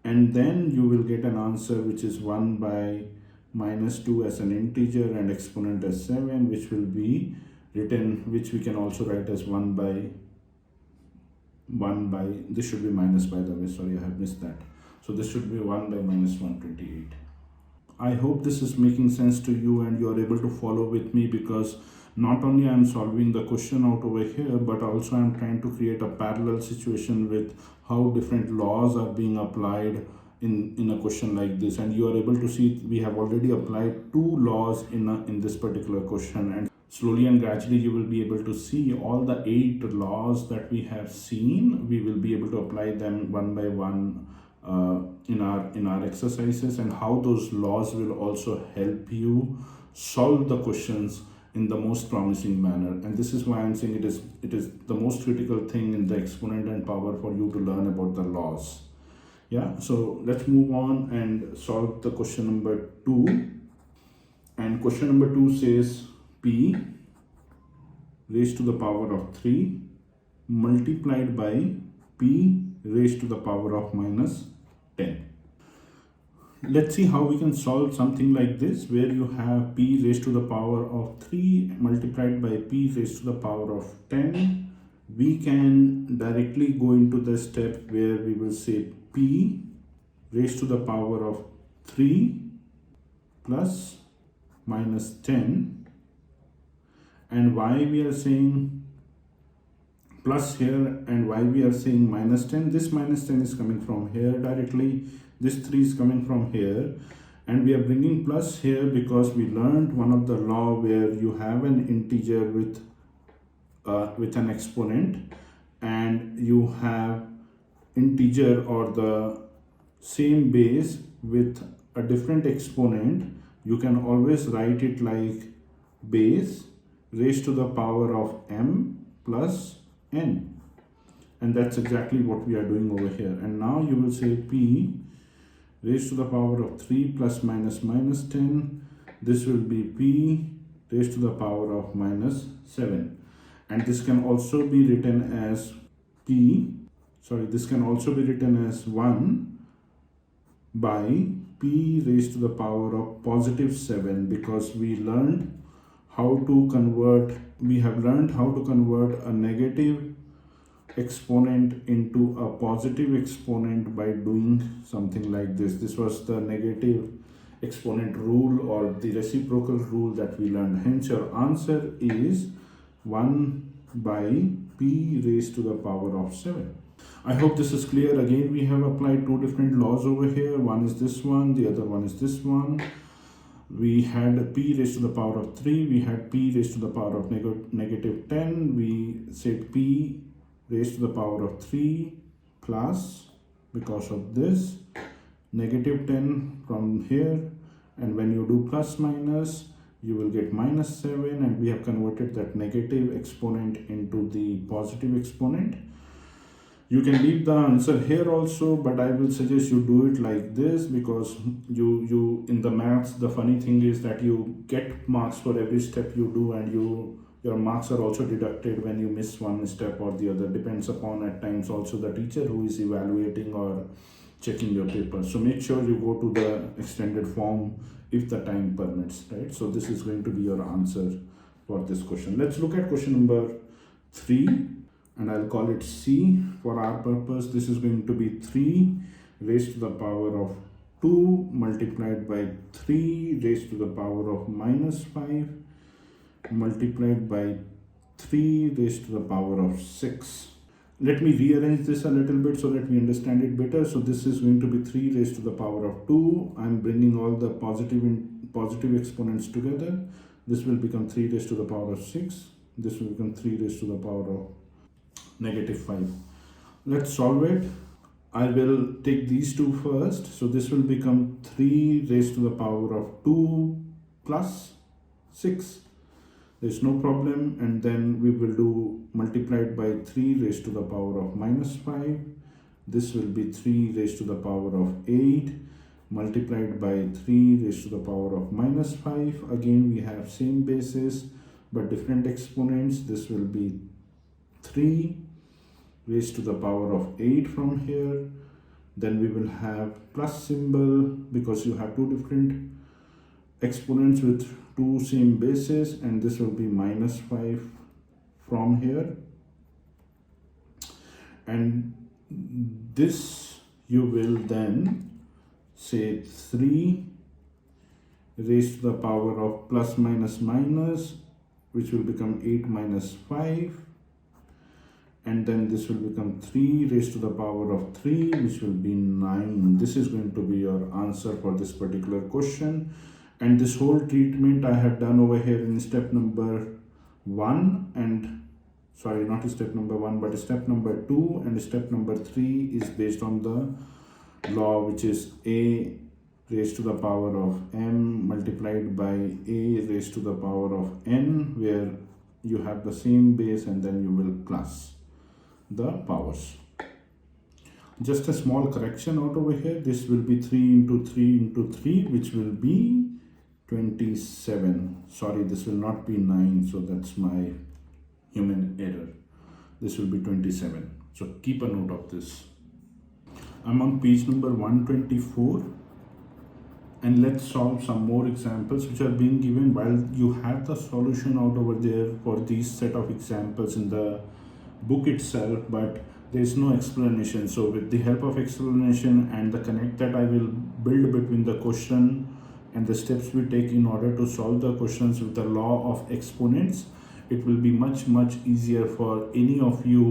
And then you will get an answer which is 1 by minus 2 as an integer and exponent as 7, which will be written, which we can also write as 1 by, this should be minus, by the way, sorry, I have missed that. So this should be 1 by minus 128. I hope this is making sense to you and you are able to follow with me, because not only I am solving the question out over here, but also I am trying to create a parallel situation with how different laws are being applied in a question like this. And you are able to see we have already applied 2 laws in this particular question, and slowly and gradually you will be able to see all the 8 laws that we have seen. We will be able to apply them one by one in our exercises, and how those laws will also help you solve the questions in the most promising manner. And this is why I'm saying it is the most critical thing in the exponent and power for you to learn about the laws. Yeah, so let's move on and solve the question number 2. And question number 2 says p raised to the power of 3 multiplied by p raised to the power of minus 10. Let's see how we can solve something like this, where you have p raised to the power of 3 multiplied by p raised to the power of 10. We can directly go into the step where we will say p raised to the power of 3 plus minus 10. And why we are saying plus here and why we are saying minus 10, this minus 10 is coming from here directly, this 3 is coming from here, and we are bringing plus here because we learned one of the law where you have an integer with an exponent, and you have integer or the same base with a different exponent, you can always write it like base raised to the power of m plus n. And that's exactly what we are doing over here. And now you will say p raised to the power of 3 plus minus minus 10. This will be p raised to the power of minus 7. And this can also be written as this can also be written as 1 by p raised to the power of positive 7, because we have learned how to convert a negative exponent into a positive exponent by doing something like this. This was the negative exponent rule, or the reciprocal rule that we learned. Hence your answer is 1 by p raised to the power of 7. I hope this is clear. Again, we have applied two different laws over here. One is this one, the other one is this one. We had p raised to the power of 3, we had p raised to the power of negative 10. We said p raised to the power of 3 plus, because of this, negative 10 from here, and when you do plus minus, you will get minus 7, and we have converted that negative exponent into the positive exponent. You can leave the answer here also, but I will suggest you do it like this, because you in the maths, the funny thing is that you get marks for every step you do, and your marks are also deducted when you miss one step or the other. Depends upon at times also the teacher who is evaluating or checking your paper. So make sure you go to the extended form if the time permits, right? So this is going to be your answer for this question. Let's look at question number 3, and I'll call it C for our purpose. This is going to be 3 raised to the power of 2 multiplied by 3 raised to the power of minus 5 multiplied by 3 raised to the power of 6. Let me rearrange this a little bit so that we understand it better. So this is going to be 3 raised to the power of 2. I'm bringing all the positive exponents together. This will become 3 raised to the power of 6. This will become 3 raised to the power of negative 5. Let's solve it. I will take these two first. So this will become 3 raised to the power of 2 plus 6. There's no problem. And then we will do multiplied by 3 raised to the power of minus 5. This will be 3 raised to the power of 8 multiplied by 3 raised to the power of minus 5. Again, we have same basis but different exponents. This will be 3 raised to the power of 8 from here. Then we will have plus symbol, because you have two different exponents with two same bases, and this will be minus 5 from here. And this you will then say 3 raised to the power of plus minus minus, which will become 8 minus 5. And then this will become 3 raised to the power of 3, which will be 9. This is going to be your answer for this particular question. And this whole treatment I have done over here in step number 1, and sorry, not step number 1, but step number 2 and step number 3 is based on the law, which is a raised to the power of m multiplied by a raised to the power of n, where you have the same base and then you will plus the powers. Just a small correction out over here. This will be 3 into 3 into 3, which will be 27. Sorry, this will not be 9, so that's my human error. This will be 27. So keep a note of this. I'm on page number 124, and let's solve some more examples which are being given. While you have the solution out over there for these set of examples in the book itself, but there is no explanation. So with the help of explanation and the connect that I will build between the question and the steps we take in order to solve the questions with the law of exponents, it will be much easier for any of you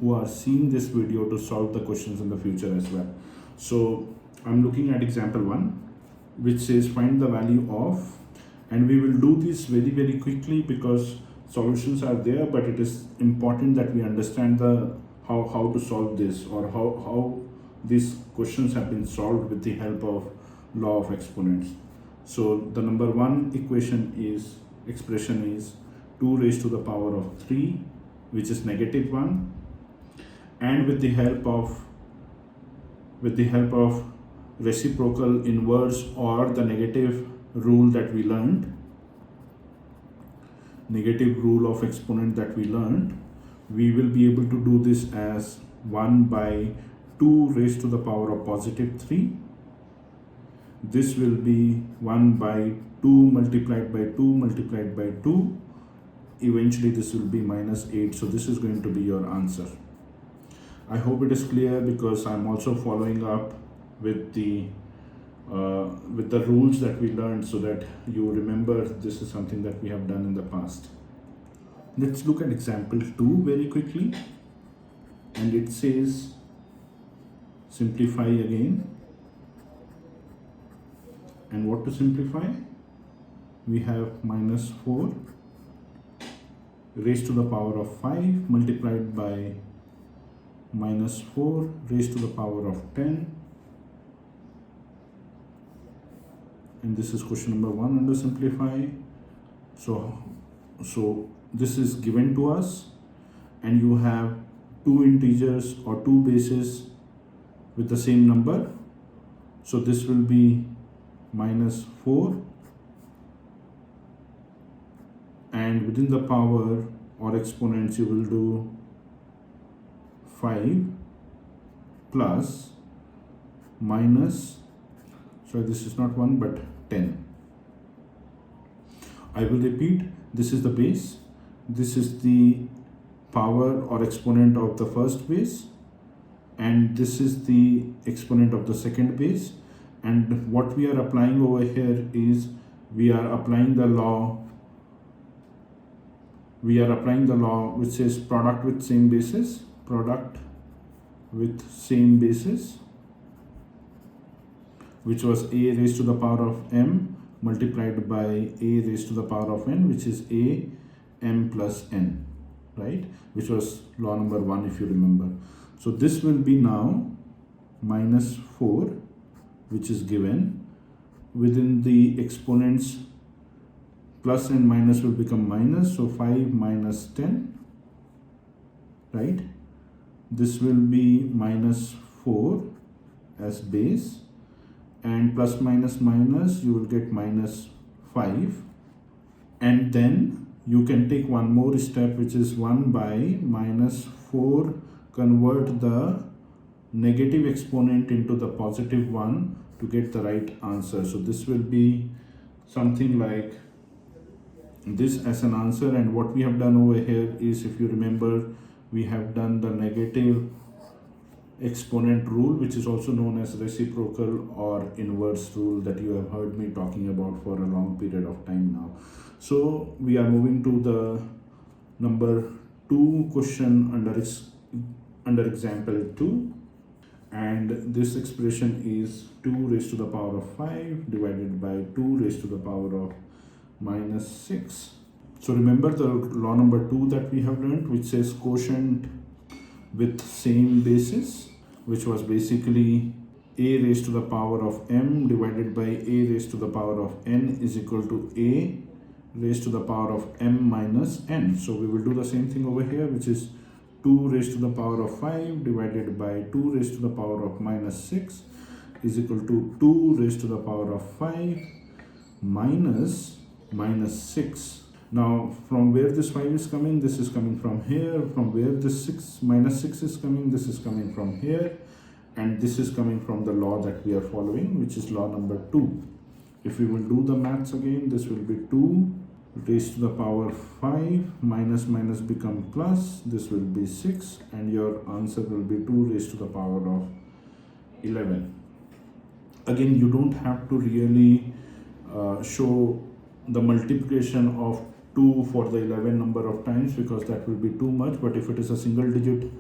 who are seeing this video to solve the questions in the future as well. So I'm looking at example 1, which says find the value of, and we will do this very quickly because solutions are there, but it is important that we understand the how to solve this, or how these questions have been solved with the help of law of exponents. So the number one expression is 2 raised to the power of 3, which is negative 1, and with the help of reciprocal inverse or the negative rule that we learned, negative rule of exponent that we learned, we will be able to do this as 1 by 2 raised to the power of positive 3. This will be 1 by 2 multiplied by 2 multiplied by 2. Eventually this will be minus 8. So this is going to be your answer. I hope it is clear, because I'm also following up with the rules that we learned, so that you remember this is something that we have done in the past. Let's look at example 2 very quickly. And it says simplify again. And what to simplify? We have minus 4 raised to the power of 5 multiplied by minus 4 raised to the power of 10. And this is question number 1 under simplify. So this is given to us, and you have two integers or two bases with the same number. So this will be minus 4, and within the power or exponents you will do 5 plus minus, so this is not 1 but 10. I will repeat, this is the base, this is the power or exponent of the first base, and this is the exponent of the second base. And what we are applying over here is we are applying the law which says product with same basis, which was a raised to the power of m multiplied by a raised to the power of n, which is a m plus n, right? Which was law number 1, if you remember. So this will be now minus 4, which is given. Within the exponents, plus and minus will become minus, so 5 minus 10, right? This will be minus 4 as base, and plus minus minus you will get minus 5, and then you can take one more step, which is 1 by minus 4, convert the negative exponent into the positive one to get the right answer. So this will be something like this as an answer. And what we have done over here is, if you remember, we have done the negative exponent rule, which is also known as reciprocal or inverse rule, that you have heard me talking about for a long period of time now. So we are moving to the number 2 question under example 2, and this expression is 2 raised to the power of 5 divided by 2 raised to the power of minus 6. So remember the law number 2 that we have learned, which says quotient with same basis, which was basically a raised to the power of m divided by a raised to the power of n is equal to a raised to the power of m minus n. So we will do the same thing over here, which is 2 raised to the power of 5 divided by 2 raised to the power of minus 6 is equal to 2 raised to the power of 5 minus 6. Now from where this 5 is coming, this is coming from here. From where this minus 6 is coming, this is coming from here. And this is coming from the law that we are following, which is law number 2. If we will do the maths again, this will be 2 raised to the power 5 minus minus become plus, this will be 6, and your answer will be 2 raised to the power of 11. Again, you don't have to really show the multiplication of 2 for the 11 number of times, because that will be too much. But if it is a single digit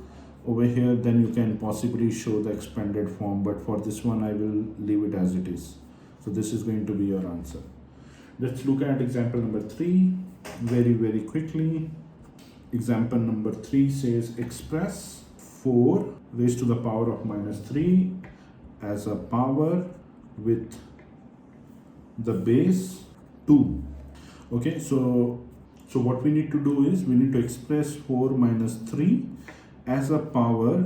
over here, then you can possibly show the expanded form, but for this one I will leave it as it is. So this is going to be your answer. Let's look at example number 3 very quickly. Example number 3 says express 4 raised to the power of minus 3 as a power with the base 2. Okay, so what we need to do is we need to express 4 minus 3 as a power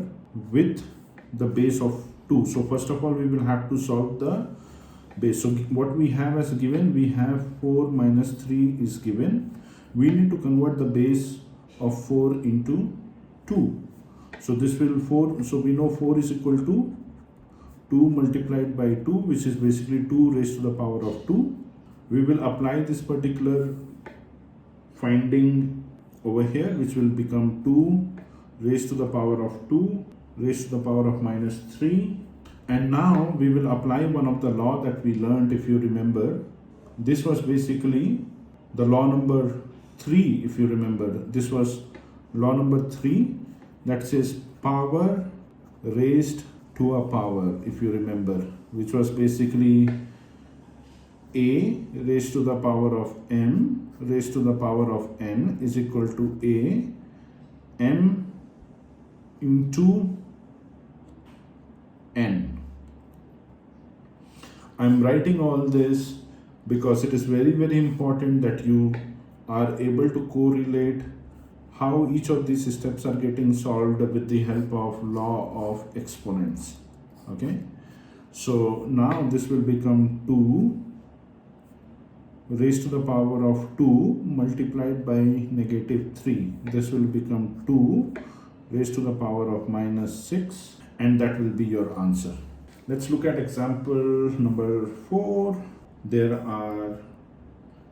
with the base of 2. So first of all, we will have to solve the base. So what we have as given, we have 4 minus 3 is given. We need to convert the base of 4 into 2. So this will 4, so we know 4 is equal to 2 multiplied by 2, which is basically 2 raised to the power of 2. We will apply this particular finding over here, which will become 2 raised to the power of 2 raised to the power of minus 3. And now we will apply one of the law that we learned, if you remember. This was basically the law number 3, if you remember. This was law number 3 that says power raised to a power, if you remember, which was basically a raised to the power of m raised to the power of n is equal to a m into n. I'm writing all this because it is very, very important that you are able to correlate how each of these steps are getting solved with the help of law of exponents. Okay, so now this will become 2 raised to the power of 2 multiplied by negative 3. This will become 2 raised to the power of minus 6, and that will be your answer. Let's look at example number 4. There are,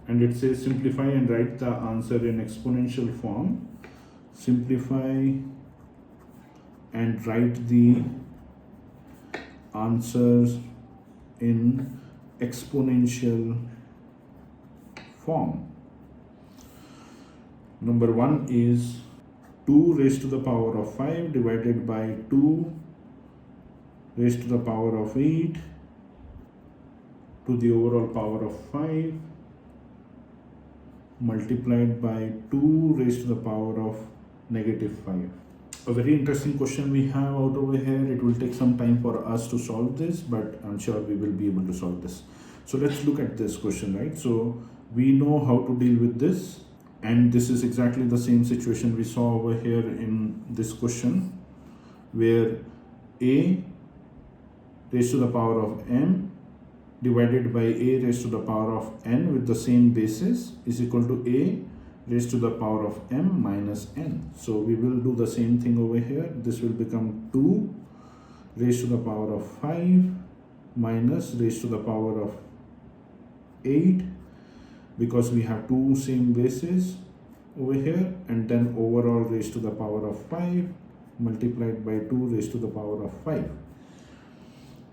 and it says simplify and write the answer in exponential form. Simplify and write the answers in exponential form. Number 1 is 2 raised to the power of 5 divided by 2 raised to the power of 8 to the overall power of 5 multiplied by 2 raised to the power of negative 5. A very interesting question we have out over here. It will take some time for us to solve this, but I'm sure we will be able to solve this. So let's look at this question, right? So we know how to deal with this, and this is exactly the same situation we saw over here in this question, where a raised to the power of m divided by a raised to the power of n with the same basis is equal to a raised to the power of m minus n. So we will do the same thing over here. This will become 2 raised to the power of 5 minus raised to the power of 8, because we have two same bases over here, and then overall raised to the power of 5 multiplied by 2 raised to the power of 5.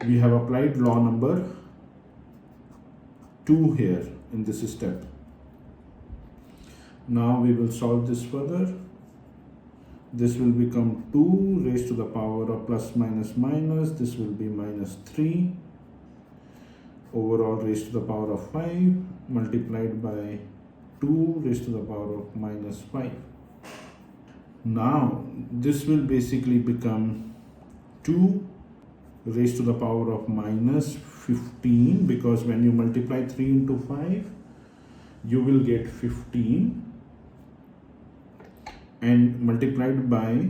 We have applied law number 2 here in this step. Now we will solve this further. This will become 2 raised to the power of plus minus minus. This will be minus 3 overall raised to the power of 5 multiplied by 2 raised to the power of minus 5. Now this will basically become 2 raised to the power of minus 15, because when you multiply 3 into 5 you will get 15, and multiplied by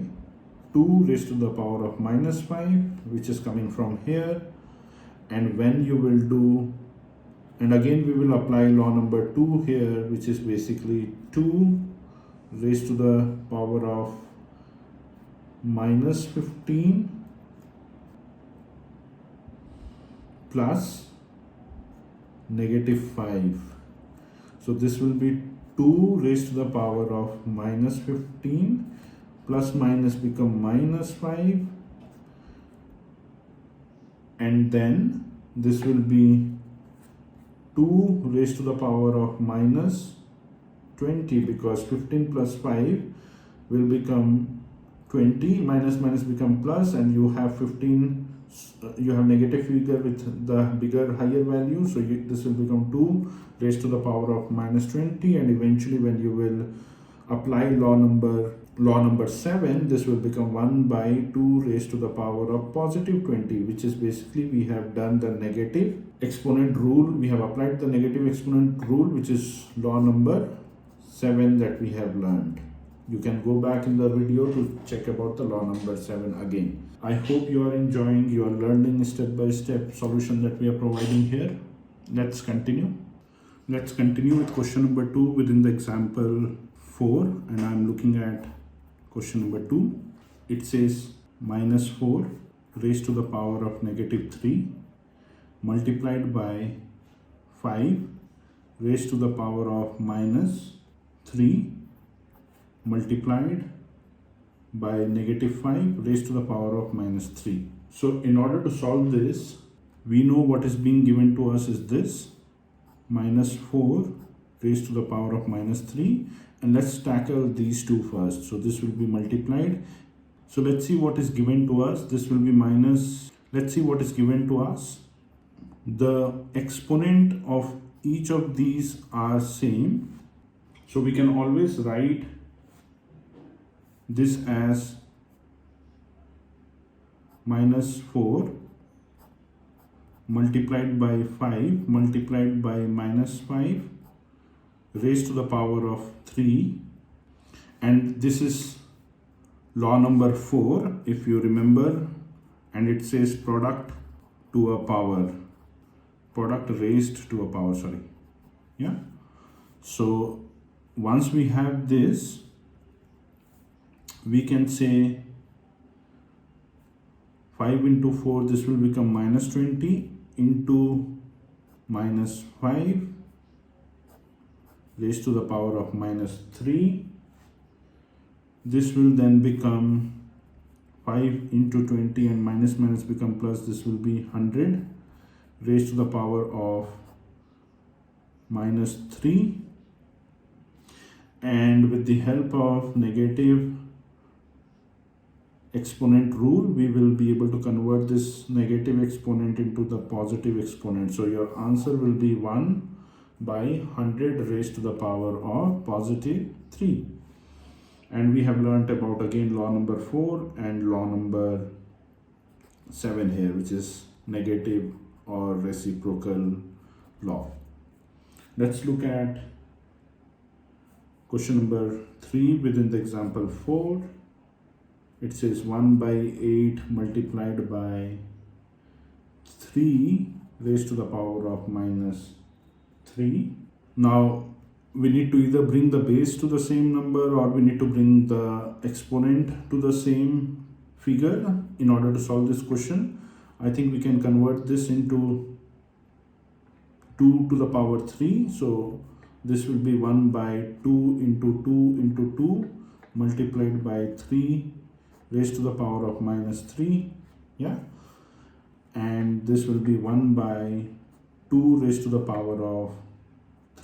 2 raised to the power of minus 5, which is coming from here. And when you will do, and again we will apply law number 2 here, which is basically 2 raised to the power of minus 15 plus negative 5. So this will be 2 raised to the power of minus 15 plus minus become minus 5, and then this will be 2 raised to the power of minus 20, because 15 plus 5 will become 20, minus minus become plus, and you have 15, you have negative figure with the bigger higher value, so this will become 2 raised to the power of minus 20, and eventually when you will apply law number law number 7, this will become 1 by 2 raised to the power of positive 20, which is basically we have done the negative exponent rule. We have applied the negative exponent rule, which is law number 7 that we have learned. You can go back in the video to check about the law number 7 again. I hope you are enjoying, you are learning step-by-step solution that we are providing here. Let's continue. Let's continue with question number 2 within the example 4, and I'm looking at question number 2. It says minus 4 raised to the power of negative 3 multiplied by 5 raised to the power of minus 3 multiplied by negative 5 raised to the power of minus 3. So in order to solve this, we know what is being given to us is this minus 4 raised to the power of minus 3, and let's tackle these two first. So this will be multiplied. So let's see what is given to us. This will be minus, let's see what is given to us. The exponent of each of these are same, so we can always write this as minus 4 multiplied by 5 multiplied by minus 5 raised to the power of 3, and this is law number 4 if you remember, and it says product to a power, product raised to a power, sorry. Yeah, so once we have this, we can say 5 into 4, this will become minus 20 into minus 5 raised to the power of minus 3. This will then become 5 into 20, and minus minus become plus. This will be 100 raised to the power of minus 3. And with the help of negative exponent rule, we will be able to convert this negative exponent into the positive exponent. So your answer will be 1 by 100 raised to the power of positive 3. And we have learnt about again law number 4 and law number 7 here, which is negative or reciprocal law. Let's look at question number 3 within the example 4. It says 1 by 8 multiplied by 3 raised to the power of minus 3. Now we need to either bring the base to the same number, or we need to bring the exponent to the same figure in order to solve this question. I think we can convert this into 2 to the power 3. So this will be 1 by 2 into 2 into 2 multiplied by 3 raised to the power of minus 3. Yeah, and this will be 1 by 2 raised to the power of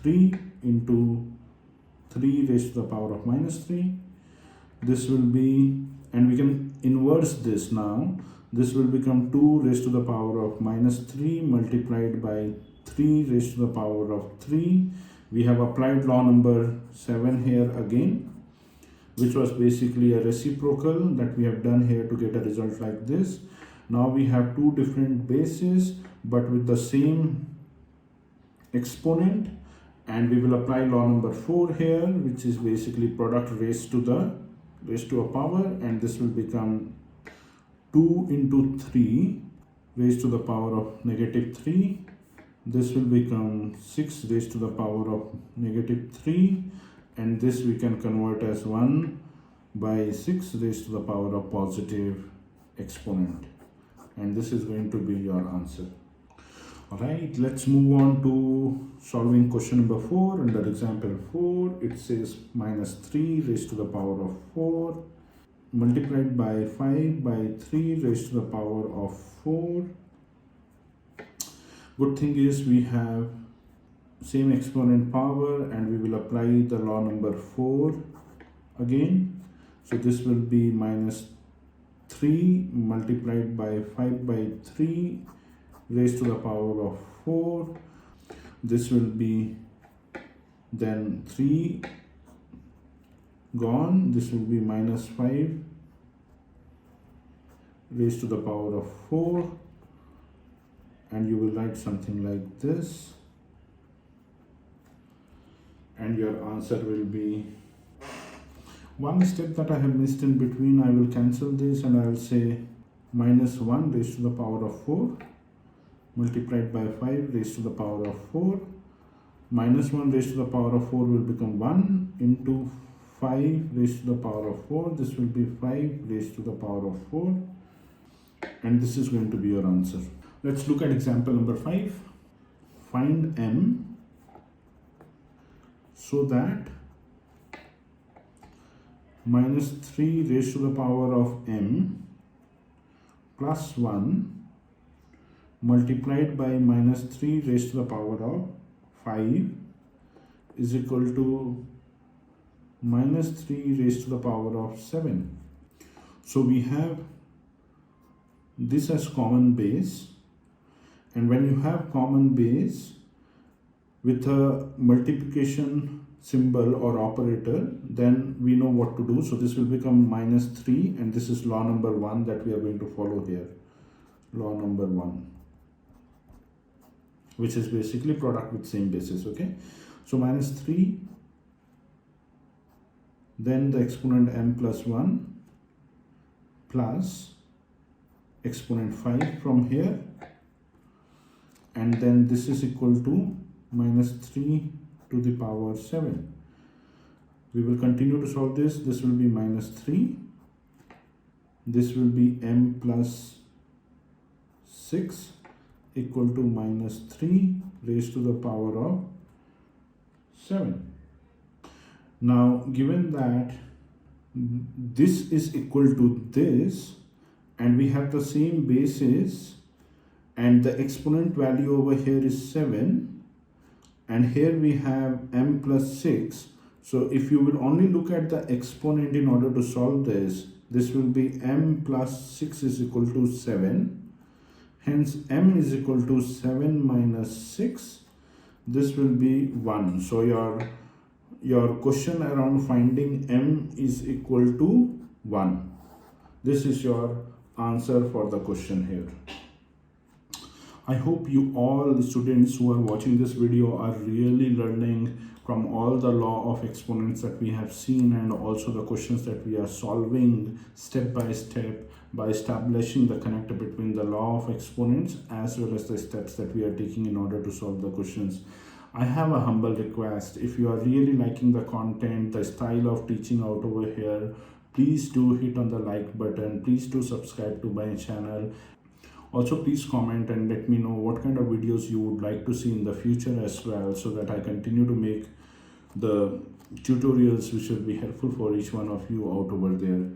3 into 3 raised to the power of minus 3. This will be, and we can inverse this now. This will become 2 raised to the power of minus 3 multiplied by 3 raised to the power of 3. We have applied law number 7 here again, which was basically a reciprocal that we have done here to get a result like this. Now we have two different bases but with the same exponent, and we will apply law number 4 here, which is basically product raised to a power, and this will become 2 into 3 raised to the power of negative 3. This will become 6 raised to the power of negative 3, and this we can convert as 1 by 6 raised to the power of positive exponent, and this is going to be your answer. Alright, let's move on to solving question number 4. Under example 4, it says minus 3 raised to the power of 4 multiplied by 5 by 3 raised to the power of 4. Good thing is we have same exponent power, and we will apply the law number 4 again. So this will be minus 3 multiplied by 5 by 3 raised to the power of 4. This will be then 3 gone. This will be minus 5 raised to the power of 4, and you will write something like this, and your answer will be, one step that I have missed in between, I will cancel this and I will say minus 1 raised to the power of 4 multiplied by 5 raised to the power of 4. Minus 1 raised to the power of 4 will become 1 into 5 raised to the power of 4. This will be 5 raised to the power of 4. And this is going to be your answer. Let's look at example number 5. Find m so that minus 3 raised to the power of m plus 1 multiplied by minus 3 raised to the power of 5 is equal to minus 3 raised to the power of 7. So we have this as common base, and when you have common base with a multiplication symbol or operator, then we know what to do. So this will become minus 3, and this is law number 1 that we are going to follow here. Law number 1, which is basically product with same basis. Okay, so minus 3, then the exponent m plus 1 plus exponent 5 from here, and then this is equal to minus 3 to the power 7. We will continue to solve this. This will be minus 3. This will be m plus 6 equal to minus 3 raised to the power of 7. Now, given that this is equal to this, and we have the same basis, and the exponent value over here is 7, and here we have m plus 6. So if you will only look at the exponent in order to solve this, this will be m plus 6 is equal to 7. Hence m is equal to 7 minus 6. This will be 1. So your question around finding m is equal to 1. This is your answer for the question here. I hope you all students who are watching this video are really learning from all the law of exponents that we have seen, and also the questions that we are solving step by step by establishing the connector between the law of exponents as well as the steps that we are taking in order to solve the questions. I have a humble request. If you are really liking the content, the style of teaching out over here, please do hit on the like button. Please do subscribe to my channel. Also, please comment and let me know what kind of videos you would like to see in the future as well, so that I continue to make the tutorials which will be helpful for each one of you out over there.